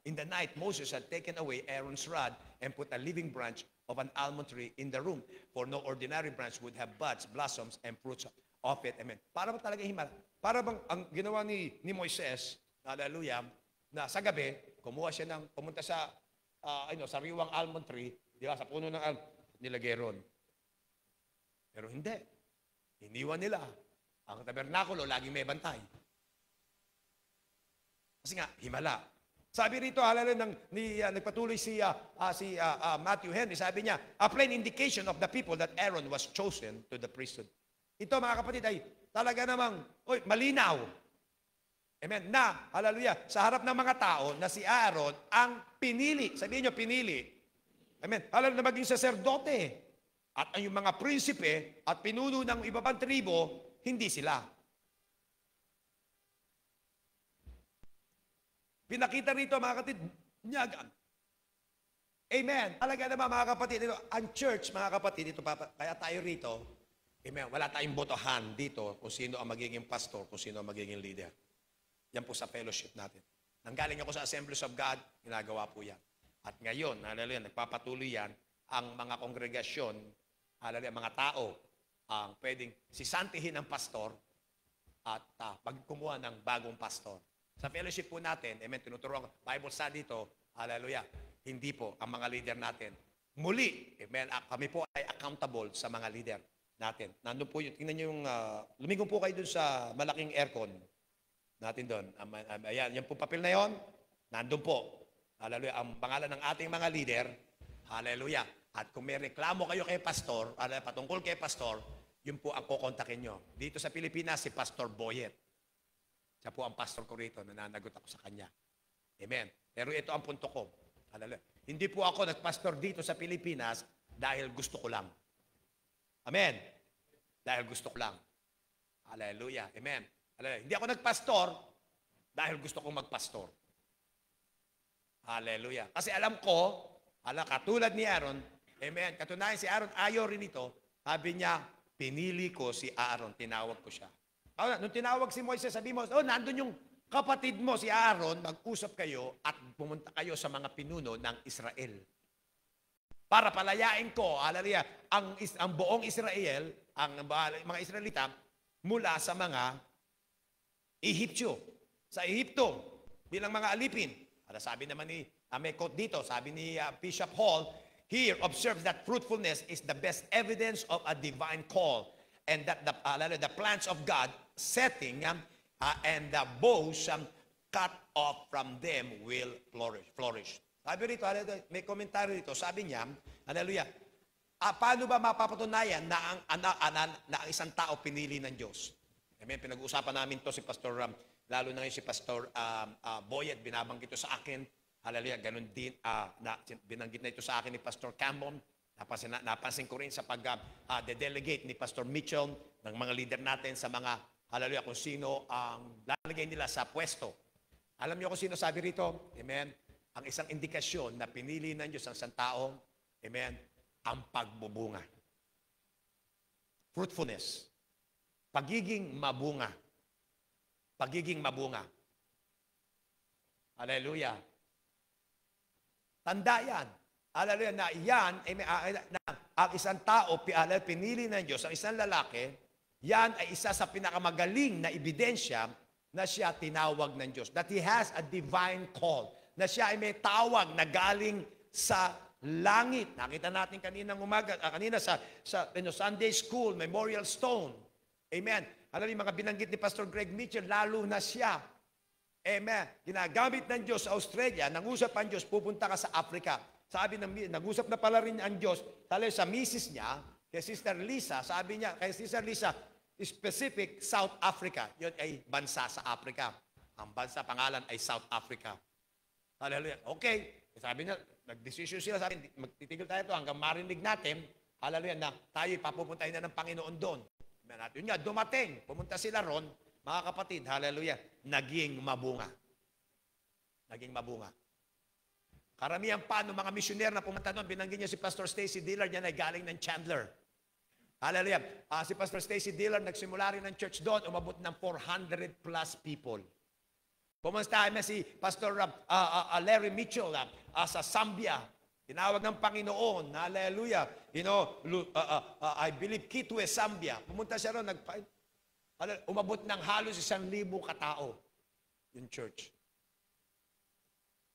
in the night, Moses had taken away Aaron's rod and put a living branch of an almond tree in the room, for no ordinary branch would have buds, blossoms, and fruits of it. Amen. Para ba talaga himala? Para bang ang ginawa ni Moises, hallelujah, na sa gabi, pumunta sa sariwang almond tree, di ba, sa puno ng nilagay ron. Pero hindi. Iniwan nila. Ang tabernakulo, laging may bantay. Kasi nga, himala. Sabi rito, nagpatuloy si Matthew Henry, sabi niya, a plain indication of the people that Aaron was chosen to the priesthood. Ito, mga kapatid, ay talaga namang, malinaw. Amen. Na, hallelujah, sa harap ng mga tao na si Aaron ang pinili. Sabihin niyo, pinili. Amen. Hallelujah, na maging saserdote. At ang yung mga prinsipe at pinuno ng iba pang tribo, hindi sila. Pinakita rito, mga kapatid, nyagan. Amen. Talaga naman, mga kapatid, ito, ang church, mga kapatid, ito, kaya tayo rito, amen, wala tayong botohan dito kung sino ang magiging pastor, kung sino ang magiging leader. Yan po sa fellowship natin. Nanggaling ako sa Assemblies of God, ginagawa po yan. At ngayon, hallelujah, nagpapatuloy yan, ang mga kongregasyon, hallelujah, mga tao, ang pwedeng sisantihin ng pastor at pagkumuha ng bagong pastor. Sa fellowship po natin, amen, tinuturuan ko, Bible study dito, hallelujah, hindi po ang mga leader natin. Muli, amen, kami po ay accountable sa mga leader natin. Nandun po yun, tingnan nyo yung, lumingkong po kayo dun sa malaking aircon natin doon. Ayan, yan po papel na yon, nandun po. Hallelujah, ang pangalan ng ating mga leader, hallelujah, At kung may reklamo kayo kay pastor, patungkol kay pastor, yun po ang kukontakin nyo. Dito sa Pilipinas, si Pastor Boyet. Siya po ang pastor ko rito, nananagot ako sa kanya. Amen. Pero ito ang punto ko. Hindi po ako nagpastor dito sa Pilipinas dahil gusto ko lang. Amen. Dahil gusto ko lang. Hallelujah. Amen. Hallelujah. Hindi ako nagpastor dahil gusto kong magpastor. Hallelujah. Kasi alam ko, katulad ni Aaron, amen, katunayan si Aaron, ayaw rin ito, sabi niya, pinili ko si Aaron, tinawag ko siya. Nung tinawag si Moises, sabi mo, nandun yung kapatid mo, si Aaron, mag-usap kayo at pumunta kayo sa mga pinuno ng Israel. Para palayain ko, hallelujah, ang buong Israel, ang mga Israelita, mula sa mga Ehiptyo. Sa Ehipto, bilang mga alipin. Sabi naman ni, may quote dito, sabi ni Bishop Hall, here observes that fruitfulness is the best evidence of a divine call and that the plans of God setting and the bows cut off from them will flourish. Sabi rito, may komentaryo dito, sabi niya, hallelujah, paano ba mapapatunayan na ang isang tao pinili ng Diyos? Amen, pinag-uusapan namin to si Pastor lalo na ngayon si Pastor Boyet, binabanggit ito sa akin. Hallelujah, ganun din, binanggit na ito sa akin ni Pastor Cambon. Napansin ko rin sa pag-delegate ni Pastor Mitchell ng mga leader natin sa mga, hallelujah, kung sino ang lalagay nila sa pwesto. Alam niyo kung sino sabi rito? Amen. Ang isang indikasyon na pinili ng Diyos ang isang tao, amen, ang pagbubunga. Fruitfulness. Pagiging mabunga. Pagiging mabunga. Hallelujah. Tanda yan. Hallelujah, na yan, na ang isang tao, pinili ng Diyos, ang isang lalaki, yan ay isa sa pinakamagaling na ebidensya na siya tinawag ng Diyos. That he has a divine call. Na siya ay may tawag na galing sa langit. Nakita natin kaninang umaga, kanina sa Sunday School, Memorial Stone. Amen. Alam niyo, mga binanggit ni Pastor Greg Mitchell, lalo na siya. Amen. Ginagamit ng Diyos sa Australia, nangusap ang Diyos, pupunta ka sa Africa. Sabi ng, nag-usap na pala rin ang Diyos, talo sa misis niya, kay Sister Lisa, sabi niya, kay Sister Lisa, specific South Africa. Yun ay bansa sa Africa. Ang bansa pangalan ay South Africa. Hallelujah. Okay. Sabi niya, nag-decision sila, sabi, magtitigil tayo ito hanggang marinig natin, hallelujah, na tayo papupuntahin na ng Panginoon doon. Yun nga, dumating, pumunta sila ron, mga kapatid, hallelujah, naging mabunga. Naging mabunga. Karamihan pa, ng mga misyoner na pumunta doon, binanggit niya si Pastor Stacy Dillard, yan ay galing ng Chandler. Hallelujah. Si Pastor Stacy Dillard, nagsimula rin ng church doon, umabot ng 400 plus people. Pumunta na si Pastor Larry Mitchell sa Zambia. Tinawag ng Panginoon, hallelujah. You know, I believe Kitwe, Zambia. Pumunta siya ron, umabot ng halos 1,000 katao yung church.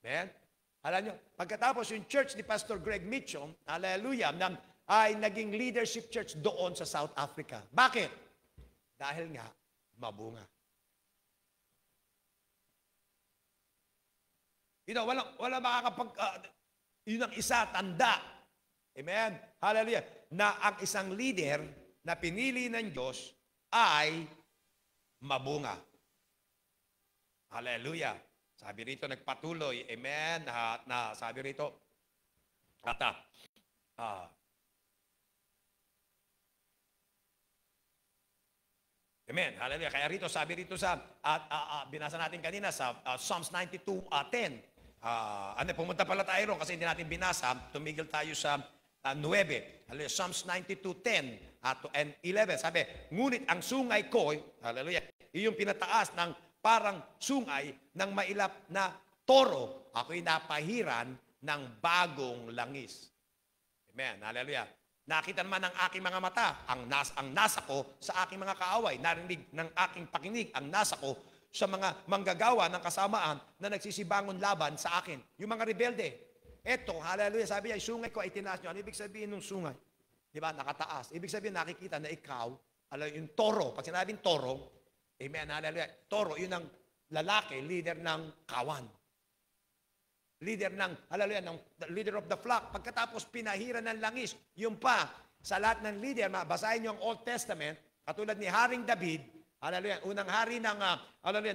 Amen? Alam nyo, pagkatapos yung church ni Pastor Greg Mitchell, hallelujah, ay naging leadership church doon sa South Africa. Bakit? Dahil nga, mabunga. You know, wala makakapag... yun ang isa, tanda. Amen? Hallelujah. Na ang isang leader na pinili ng Diyos ay mabunga. Hallelujah. Sabi rito, nagpatuloy. Amen? Na sabi rito, amen. Hallelujah. Kaya rito, sabi rito sa, binasa natin kanina sa Psalms 92:10. Pumunta pala tayo ron kasi hindi natin binasa. Tumigil tayo sa 9. Hallelujah. Psalms 92:10 and 11. Sabi, ngunit ang sungay ko, hallelujah, iyong pinataas ng parang sungay ng mailap na toro. Ako'y napahiran ng bagong langis. Amen. Hallelujah. Nakita naman ng aking mga mata ang nasa ko sa aking mga kaaway. Narinig ng aking pakinig ang nasa ko sa mga manggagawa ng kasamaan na nagsisibangon laban sa akin. Yung mga rebelde. Eto, hallelujah, sabi niya, sungay ko ay tinaas nyo. Ano ibig sabihin ng sungay? Di ba? Nakataas. Ibig sabihin, nakikita na ikaw, yung toro. Pag sinabing toro, amen, hallelujah. Toro, yun ang lalaki, leader ng kawan. leader ng, hallelujah, ng leader of the flock. Pagkatapos pinahiran ng langis, yung pa, sa lahat ng leader, basahin niyo ang Old Testament, katulad ni Haring David, hallelujah, unang hari ng, hallelujah,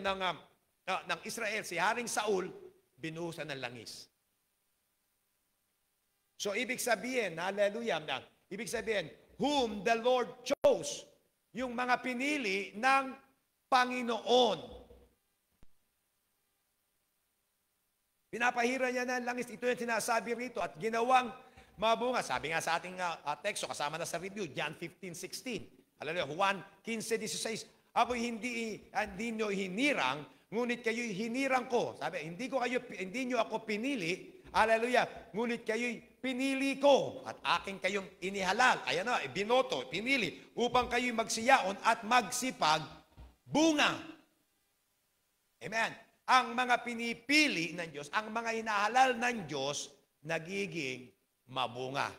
ng Israel, si Haring Saul, binuhusan ng langis. So, ibig sabihin, hallelujah, ibig sabihin, whom the Lord chose, yung mga pinili ng Panginoon. Pinapahira niya ng langis. Ito yung sinasabi rito at ginawang mabunga. Sabi nga sa ating teksto, kasama na sa review, John 15:16. Hallelujah. Juan 15:16. Ako hindi nyo hinirang, ngunit kayo'y hinirang ko. Sabi, hindi nyo ako pinili. Hallelujah. Ngunit kayo'y pinili ko at aking kayong inihalal. Ayan na, binoto, pinili upang kayo'y magsiyaon at magsipag bunga. Amen. Ang mga pinipili ng Diyos, ang mga hinahalal ng Diyos, nagiging mabunga.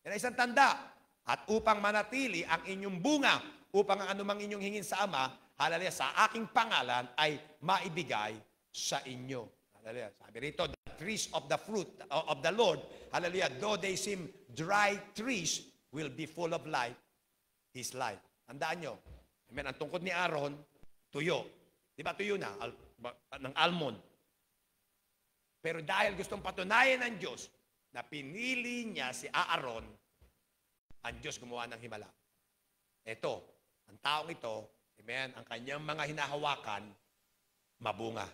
Yan ay isang tanda. At upang manatili ang inyong bunga, upang ang anumang inyong hingin sa Ama, hallelujah, sa aking pangalan ay maibigay sa inyo. Hallelujah. Sabi rito, the trees of the fruit of the Lord, hallelujah, though they seem dry trees, will be full of life, His life. Tandaan nyo, amen, ang tungkod ni Aaron, tuyo. Di ba tuyo na? Ng almond. Pero dahil gustong patunayan ng Diyos na pinili niya si Aaron, ang Diyos gumawa ng himala. Ito, ang taong ito, amen, ang kanyang mga hinahawakan, mabunga.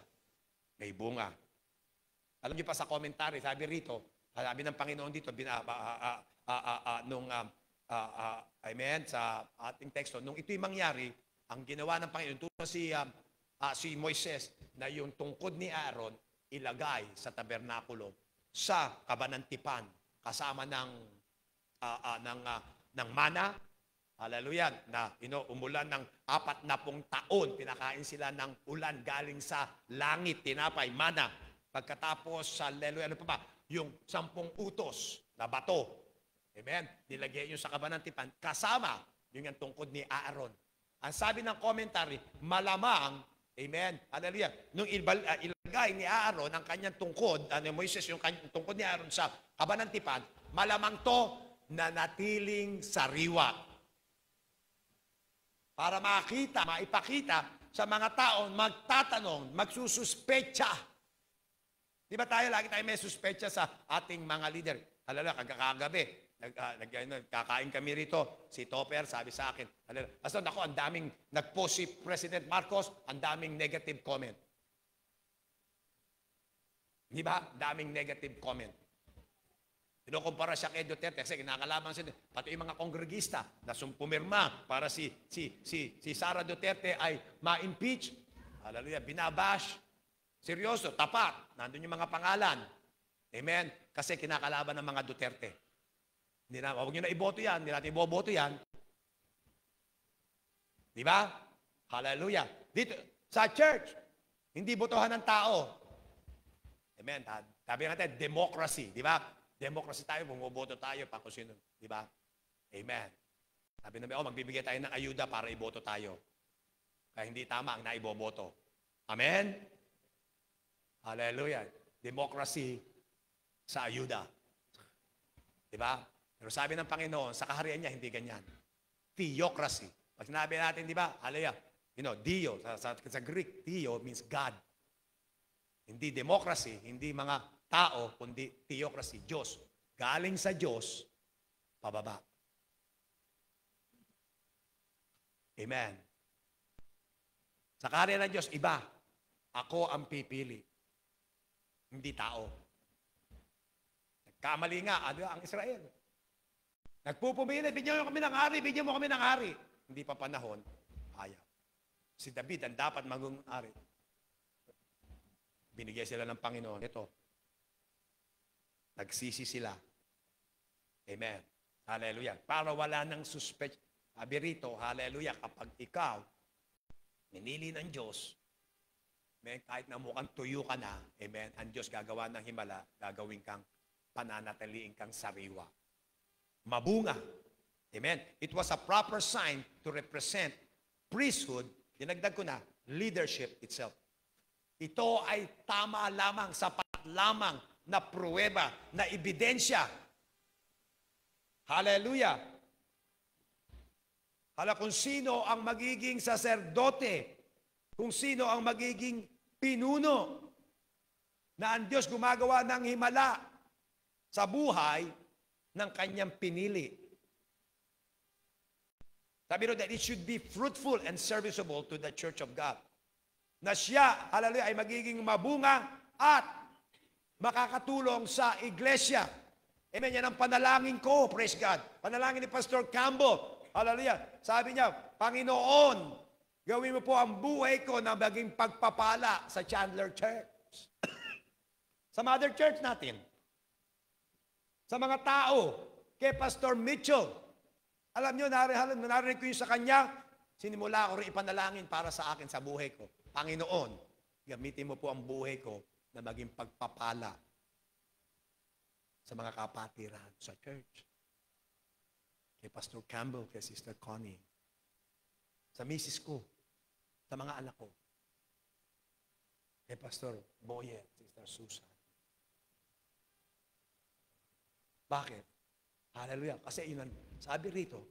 May bunga. Alam niyo pa sa commentary, sabi rito, sabi ng Panginoon dito, amen, sa ating teksto, nung ito'y mangyari, ang ginawa ng Panginoon, tulad si Moises, na yung tungkod ni Aaron, ilagay sa tabernakulo, sa kabanantipan, kasama ng mana, hallelujah, na umulan ng 40 taon, pinakain sila ng ulan galing sa langit, tinapay, mana. Pagkatapos, hallelujah, ano pa ba? Yung 10 utos na bato, amen, nilagay yun sa kabanantipan, kasama yung tungkod ni Aaron. Ang sabi ng commentary, malamang, amen, hallelujah, nung ilagay ni Aaron ang kanyang tungkod, Moises yung kanyang tungkod ni Aaron sa kabanantipan, malamang to nanatiling sariwa. Para maipakita sa mga taong magtatanong, magsususpecha. Di ba lagi tayo may suspecha sa ating mga leader? Hallelujah, kagabi, kakain kami rito. Si Topper, sabi sa akin, basta ako, ang daming nag-post si President Marcos, ang daming negative comment. Di ba? Daming negative comment. Kinukumpara siya kay Duterte kasi kinakalaban siya. Pati yung mga kongregista na pumirma para si Sara Duterte ay ma-impeach. Hallelujah, binabash. Seryoso, tapat. Nandun yung mga pangalan. Amen? Kasi kinakalaban ng mga Duterte. Huwag nyo na iboto yan. Hindi natin iboboto yan. Di ba? Hallelujah. Dito, sa church, hindi botohan ng tao. Amen. Sabi natin, democracy. Di ba? Democracy tayo, bumuboto tayo pa kung sino. Di ba? Amen. Sabi namin, magbibigay tayo ng ayuda para iboto tayo. Kaya hindi tama ang naiboboto. Amen? Hallelujah. Democracy sa ayuda. Di ba? Pero sabi ng Panginoon, sa kaharian niya, hindi ganyan. Theocracy. Pag sinabi natin, di ba? Hallelujah. Dio, sa Greek, Dio means God. Hindi democracy, hindi mga tao, kundi theocracy, Diyos. Galing sa Diyos, pababa. Amen. Sa kaharian ng Diyos, iba. Ako ang pipili. Hindi tao. Nagkamali nga, ang Israel. Nagpupumili, bigyan mo kami ng hari, bigyan mo kami ng hari. Hindi pa panahon, ayaw. Si David ang dapat maging hari. Binigay sila ng Panginoon. Ito. Nagsisi sila. Amen. Hallelujah. Para wala nang suspect. Sabi rito, hallelujah, kapag ikaw, minili ng Diyos, amen, kahit na mukhang tuyo ka na, amen, ang Diyos gagawa ng himala, gagawin kang pananatiliin kang sariwa. Mabunga. Amen. It was a proper sign to represent priesthood, dinagdag ko na, leadership itself. Ito ay tama lamang, sapat sapat lamang na pruweba, na ebidensya. Hallelujah! Hala, kung sino ang magiging saserdote, kung sino ang magiging pinuno, na ang Diyos gumagawa ng himala sa buhay ng kanyang pinili. Sabi ro that it should be fruitful and serviceable to the church of God. Na siya, hallelujah, ay magiging mabunga at makakatulong sa iglesia. Amen, yan ang panalangin ko, praise God. Panalangin ni Pastor Campbell, hallelujah. Sabi niya, Panginoon, gawin mo po ang buhay ko na maging pagpapala sa Chandler Church. Sa mother church natin. Sa mga tao, kay Pastor Mitchell. Alam nyo, narinig ko yun sa kanya, sinimula ko rin ipanalangin para sa akin sa buhay ko. Panginoon, gamitin mo po ang buhay ko na maging pagpapala sa mga kapatiran sa church. Kay Pastor Campbell, kay Sister Connie, sa misis ko, sa mga anak ko, kay Pastor Boyet, Sister Susan. Bakit? Hallelujah. Kasi yun, sabi rito,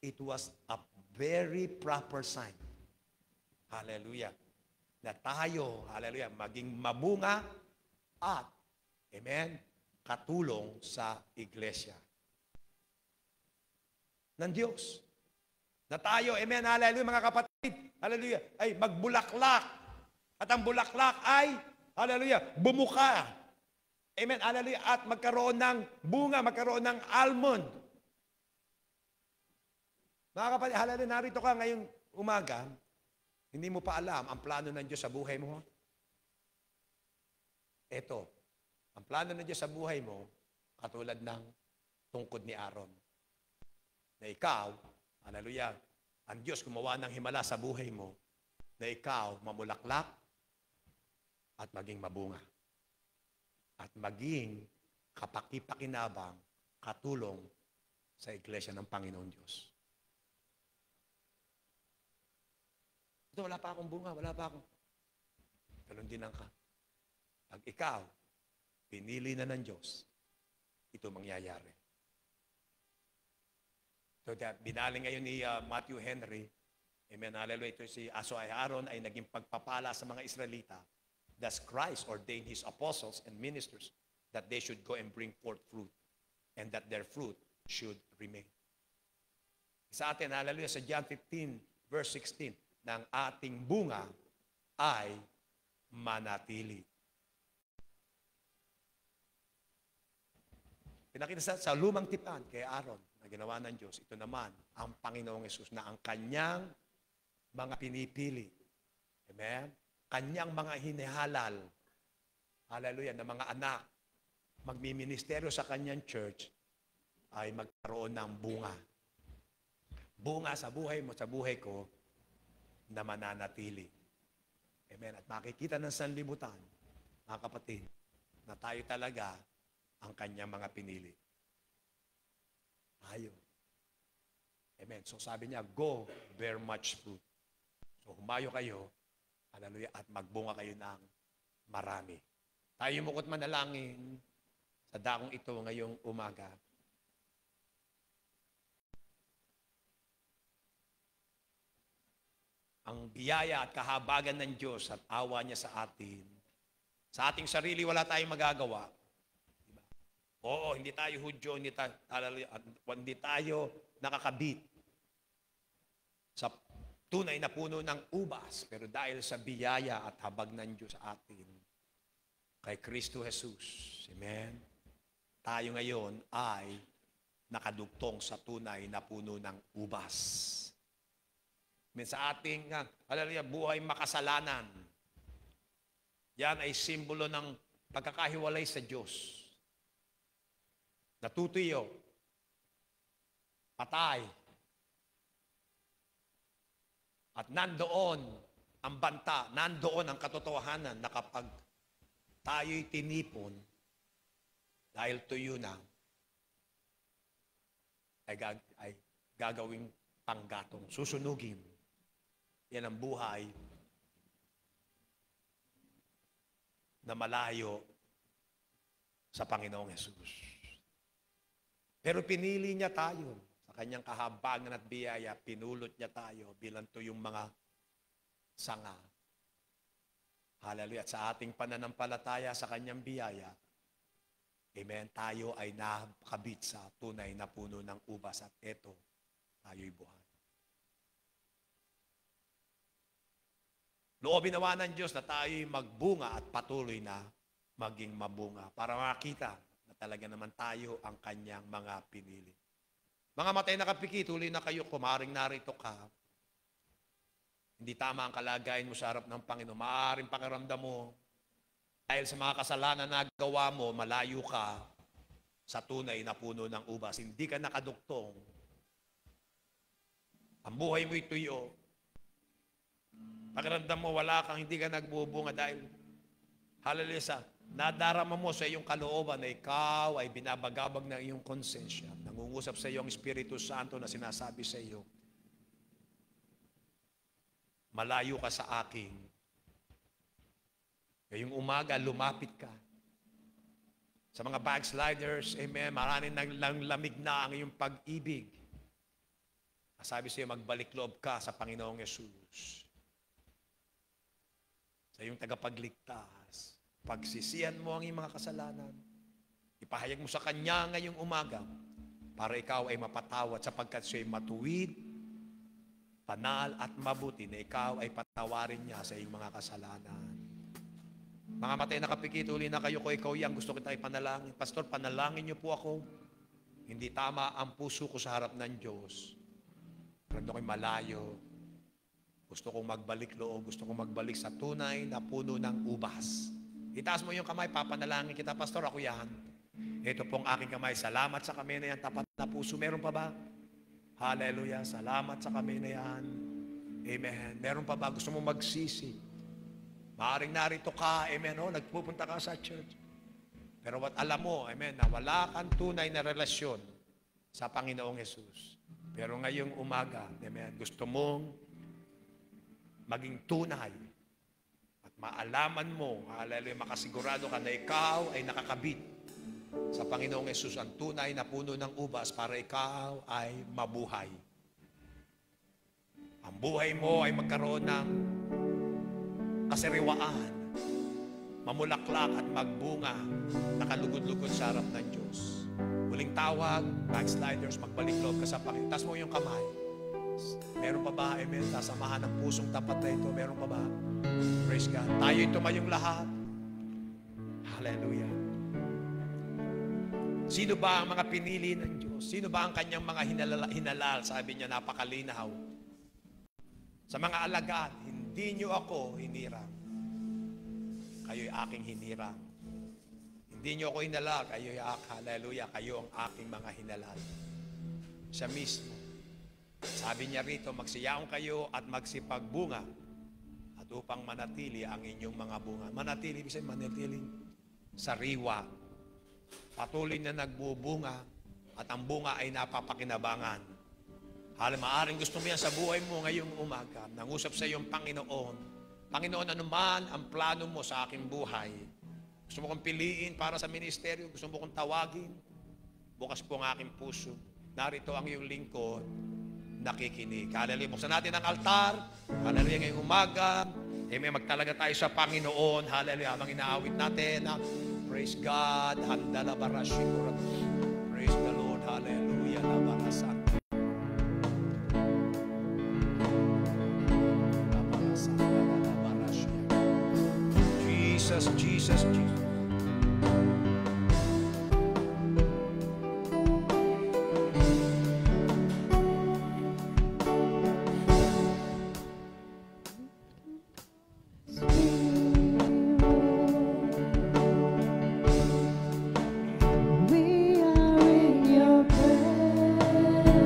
it was a very proper sign. Hallelujah. Na tayo, hallelujah, maging mabunga at, amen, katulong sa iglesia ng Diyos. Na tayo, amen, hallelujah, mga kapatid, hallelujah, ay magbulaklak. At ang bulaklak ay, hallelujah, bumuka. Amen, hallelujah, at magkaroon ng bunga, magkaroon ng almond. Mga kapatid, hallelujah, narito ka ngayong umaga, hindi mo pa alam ang plano ng Diyos sa buhay mo. Ito, ang plano ng Diyos sa buhay mo, katulad ng tungkod ni Aaron. Na ikaw, hallelujah, ang Diyos gumawa ng himala sa buhay mo, na ikaw mamulaklak at maging mabunga. At maging kapakipakinabang, katulong sa iglesia ng Panginoon Diyos. Ito, wala pa akong bunga, wala pa akong. Ganun din ang ka. Pag ikaw, pinili na ng Diyos, ito mangyayari. So, binaling ngayon ni Matthew Henry, amen, hallelujah, ito si Aaron ay naging pagpapala sa mga Israelita. Thus Christ ordained His apostles and ministers that they should go and bring forth fruit and that their fruit should remain. Sa atin, hallelujah, sa John 15, verse 16, ng ating bunga ay manatili. Pinakita sa lumang tipan kay Aaron na ginawa ng Diyos, ito naman ang Panginoong Yesus na ang kanyang mga pinipili. Amen? Kanyang mga hinihalal, hallelujah, na mga anak, magmiministeryo sa kanyang church, ay magkaroon ng bunga. Bunga sa buhay mo, sa buhay ko, na mananatili. Amen. At makikita ng sanlibutan, mga kapatid, na tayo talaga ang kanyang mga pinili. Tayo. Amen. So sabi niya, go, bear much fruit. So humayo kayo, hallelujah, at magbunga kayo ng marami. Tayo mukot manalangin sa dakong ito ngayong umaga. Ang biyaya at kahabagan ng Diyos at awa niya sa atin. Sa ating sarili, wala tayong magagawa. Diba? Oo, hindi tayo Hudyo, hindi tayo nakakabit sa tunay na puno ng ubas, pero dahil sa biyaya at habag ng Diyos sa atin, kay Kristo Jesus, amen, tayo ngayon ay nakadugtong sa tunay na puno ng ubas. Amen, sa ating, hallelujah, buhay makasalanan, yan ay simbolo ng pagkakahiwalay sa Diyos. Natutuyo, patay, at nandoon ang banta, nandoon ang katotohanan na kapag tayo'y tinipon, dahil tuyo na, ay gagawing panggatong, susunugin. Yan ang buhay na malayo sa Panginoong Jesus. Pero pinili niya tayo sa kanyang kahabagan at biyaya, pinulot niya tayo bilang tuyong mga sanga. Hallelujah. At sa ating pananampalataya sa kanyang biyaya, amen, tayo ay nakabit sa tunay na puno ng ubas at eto, tayo'y buhay. Loobin nawa ng Diyos na tayo'y magbunga at patuloy na maging mabunga para makita na talaga naman tayo ang kanyang mga pinili. Mga matay na kapiki, tuloy na kayo, kumaring narito ka. Hindi tama ang kalagayan mo sa harap ng Panginoon. Maaaring pakiramdam mo, dahil sa mga kasalanan na nagawa mo, malayo ka sa tunay na puno ng ubas. Hindi ka nakaduktong. Ang buhay mo'y tuyo. Pakiramdam mo, wala kang, hindi ka nagbubunga dahil, hallelujah, nadarama mo sa iyong kalooban na ikaw ay binabagabag ng iyong konsensya. Nangungusap sa iyong Espiritu Santo na sinasabi sa iyo, malayo ka sa akin. Ngayong umaga, lumapit ka. Sa mga backsliders, amen, maraming naglamig na ang iyong pag-ibig. Sabi sa iyo, magbalik loob ka sa Panginoong Yesus. Sa iyong tagapagligtas. Pagsisihan mo ang iyong mga kasalanan. Ipahayag mo sa Kanya ngayong umaga para ikaw ay mapatawad sapagkat siya'y matuwid, banal at mabuti na ikaw ay patawarin niya sa iyong mga kasalanan. Mga matay na kapikit, uli na kayo ko, ikaw yan, gusto kita ipanalangin. Pastor, panalangin niyo po ako. Hindi tama ang puso ko sa harap ng Diyos. Pero ako'y malayo. Gusto kong magbalik loob, gusto kong magbalik sa tunay na puno ng ubas. Itaas mo yung kamay, papanalangin kita, Pastor, ako yan. Ito pong aking kamay, salamat sa kamay na yan, tapat na puso. Meron pa ba? Hallelujah, salamat sa kamay na yan. Amen. Meron pa ba? Gusto mo magsisi? Maaring narito ka, amen, oh, nagpupunta ka sa church. Pero what alam mo, amen, na wala kang tunay na relasyon sa Panginoong Jesus. Pero ngayong umaga, amen, gusto mong maging tunay at maalaman mo, hallelujah, makasigurado ka na ikaw ay nakakabit sa Panginoong Jesus ang tunay na puno ng ubas para ikaw ay mabuhay. Ang buhay mo ay magkaroon ng kasariwaan, mamulaklak at magbunga, nakalugod-lugod sa harap ng Diyos. Huling tawag, backsliders, magbalik loob ka sa Panginoon. Tas mo yung kamay. Meron pa ba, amen, sasamahan ng pusong tapat na ito? Meron pa ba? Praise God. Tayo'y tumayong lahat. Hallelujah. Sino ba ang mga pinili ng Diyos? Sino ba ang kanyang mga hinalal? Sabi niya, napakalinaw. Sa mga alagad, hindi niyo ako hinirang. Kayo'y aking hinirang. Hindi niyo ako hinalal, kayo'y hallelujah, kayo ang aking mga hinalal. Siya mismo. Sabi niya rito, magsiyaong kayo at magsipagbunga at upang manatili ang inyong mga bunga. Manatili, ibig sabihin, manatiling sariwa. Patuloy na nagbubunga at ang bunga ay napapakinabangan. Maaring gusto mo yan sa buhay mo ngayong umaga. Nangusap sa iyong Panginoon. Panginoon, ano man ang plano mo sa aking buhay? Gusto mo kong piliin para sa ministeryo? Gusto mo kong tawagin? Bukas po ang aking puso. Narito ang iyong lingkod, nakikinig. Hallelujah. Buksan natin ang altar. Hallelujah. Ngayong umaga, amen, magtalaga tayo sa Panginoon. Hallelujah. Habang inaawit natin, praise God. Handala barashikurat. Praise the Lord. Hallelujah. Labarasan. Jesus, Jesus, Jesus. We are in your presence.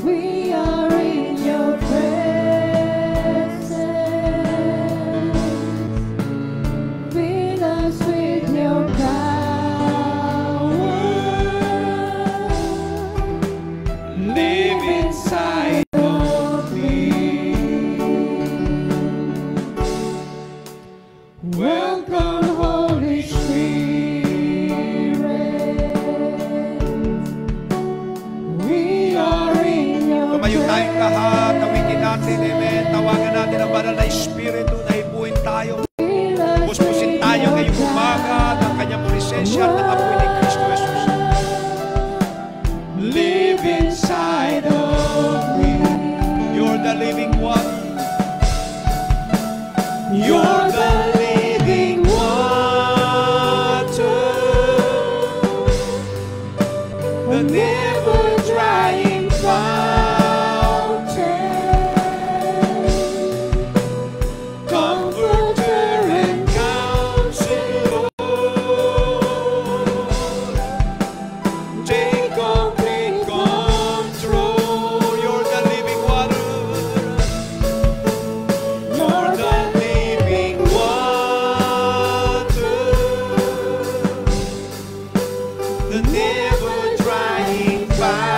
We are in your presence. Fill us with your power. Live inside of me. Welcome, Holy Spirit. We are in your Tumayo tayong lahat, tawitin natin, amen. Tawagan natin ang banal na Espiritu na ibuhin tayo. Puspusin tayo ngayong umaga ng kanyang presensya at ng apoy ni Kristo Jesus. Live inside of me. You're the living one. You're the living water. The never drying fountain. Comforter and counselor. Take complete control. You're the living water. You're the living water. The never drying fountain.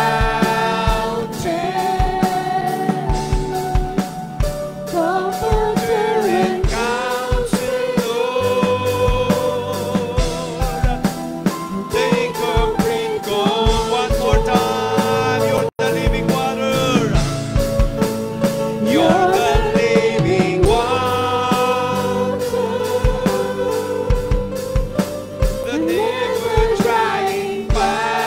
Comforter and counselor. Take complete control. One more time. You're the living water. You're the living water. The never drying fountain.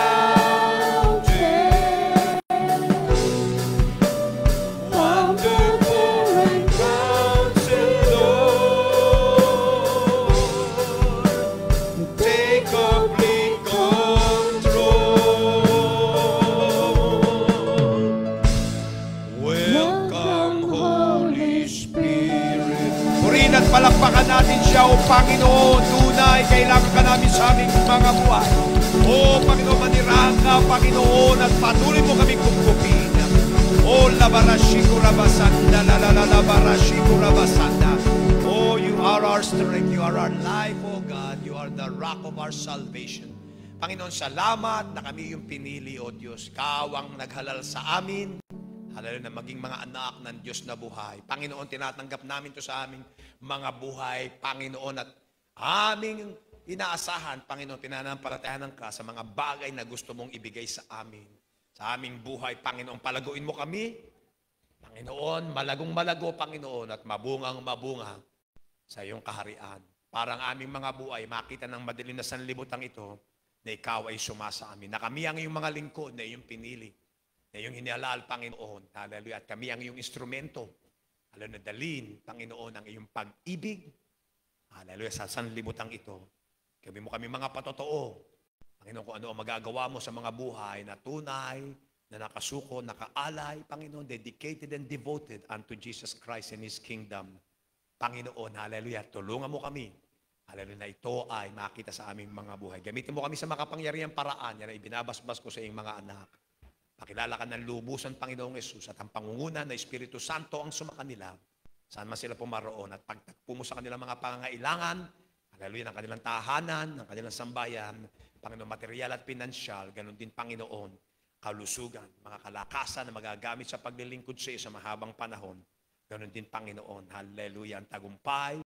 Wonderful and counselor. Take complete control. Welcome, Holy Spirit. Purihin at palakpakan natin siya, O Panginoon. Tunay, kailangan ka namin sa aming mga buhay. O Panginoon, manirang ka, Panginoon, at patuloy mo kaming kukupin. O labarashiko rabasanda, labarashiko rabasanda. Oh, you are our strength, you are our life, O God. You are the rock of our salvation. Panginoon, salamat na kami yung pinili, O Diyos. Ikaw ang naghalal sa amin. Halalo na maging mga anak ng Diyos na buhay. Panginoon, tinatanggap namin to sa aming mga buhay, Panginoon, at aming inaasahan, Panginoon, pinanampalatayanan ka sa mga bagay na gusto mong ibigay sa amin. Sa aming buhay, Panginoon, palaguin mo kami. Panginoon, malagong malago, Panginoon, at mabungang mabunga sa iyong kaharian. Parang aming mga buhay, makita ng madilim na sanlibutan ito, na ikaw ay sumasa amin. Na kami ang iyong mga lingkod, na iyong pinili. Na iyong inialal, Panginoon. Hallelujah. At kami ang iyong instrumento. Hallelujah. Dalin, Panginoon, ang iyong pag-ibig. Hallelujah. Sa sanlibutan ito. Kami mo kami mga patotoo. Panginoon, kung ano ang magagawa mo sa mga buhay na tunay, na nakasuko, nakaalay, Panginoon, dedicated and devoted unto Jesus Christ and His kingdom. Panginoon, hallelujah. Tulungan mo kami. Hallelujah. Na ito ay makita sa aming mga buhay. Gamitin mo kami sa makapangyarihang paraan. Yan ay binabasbas ko sa iyong mga anak. Pakilala ka ng lubusan, Panginoong Yesus, at ang pangunguna na Espiritu Santo ang sumakanila. Saan man sila pumaroon at pagtakpo mo sa kanilang mga pangangailangan, hallelujah, ng kanilang tahanan, ng kanilang sambayan, Panginoon, material at pinansyal, ganun din, Panginoon, kalusugan, mga kalakasan na magagamit sa paglilingkod sa iyo sa mahabang panahon. Ganun din, Panginoon, hallelujah, ang tagumpay,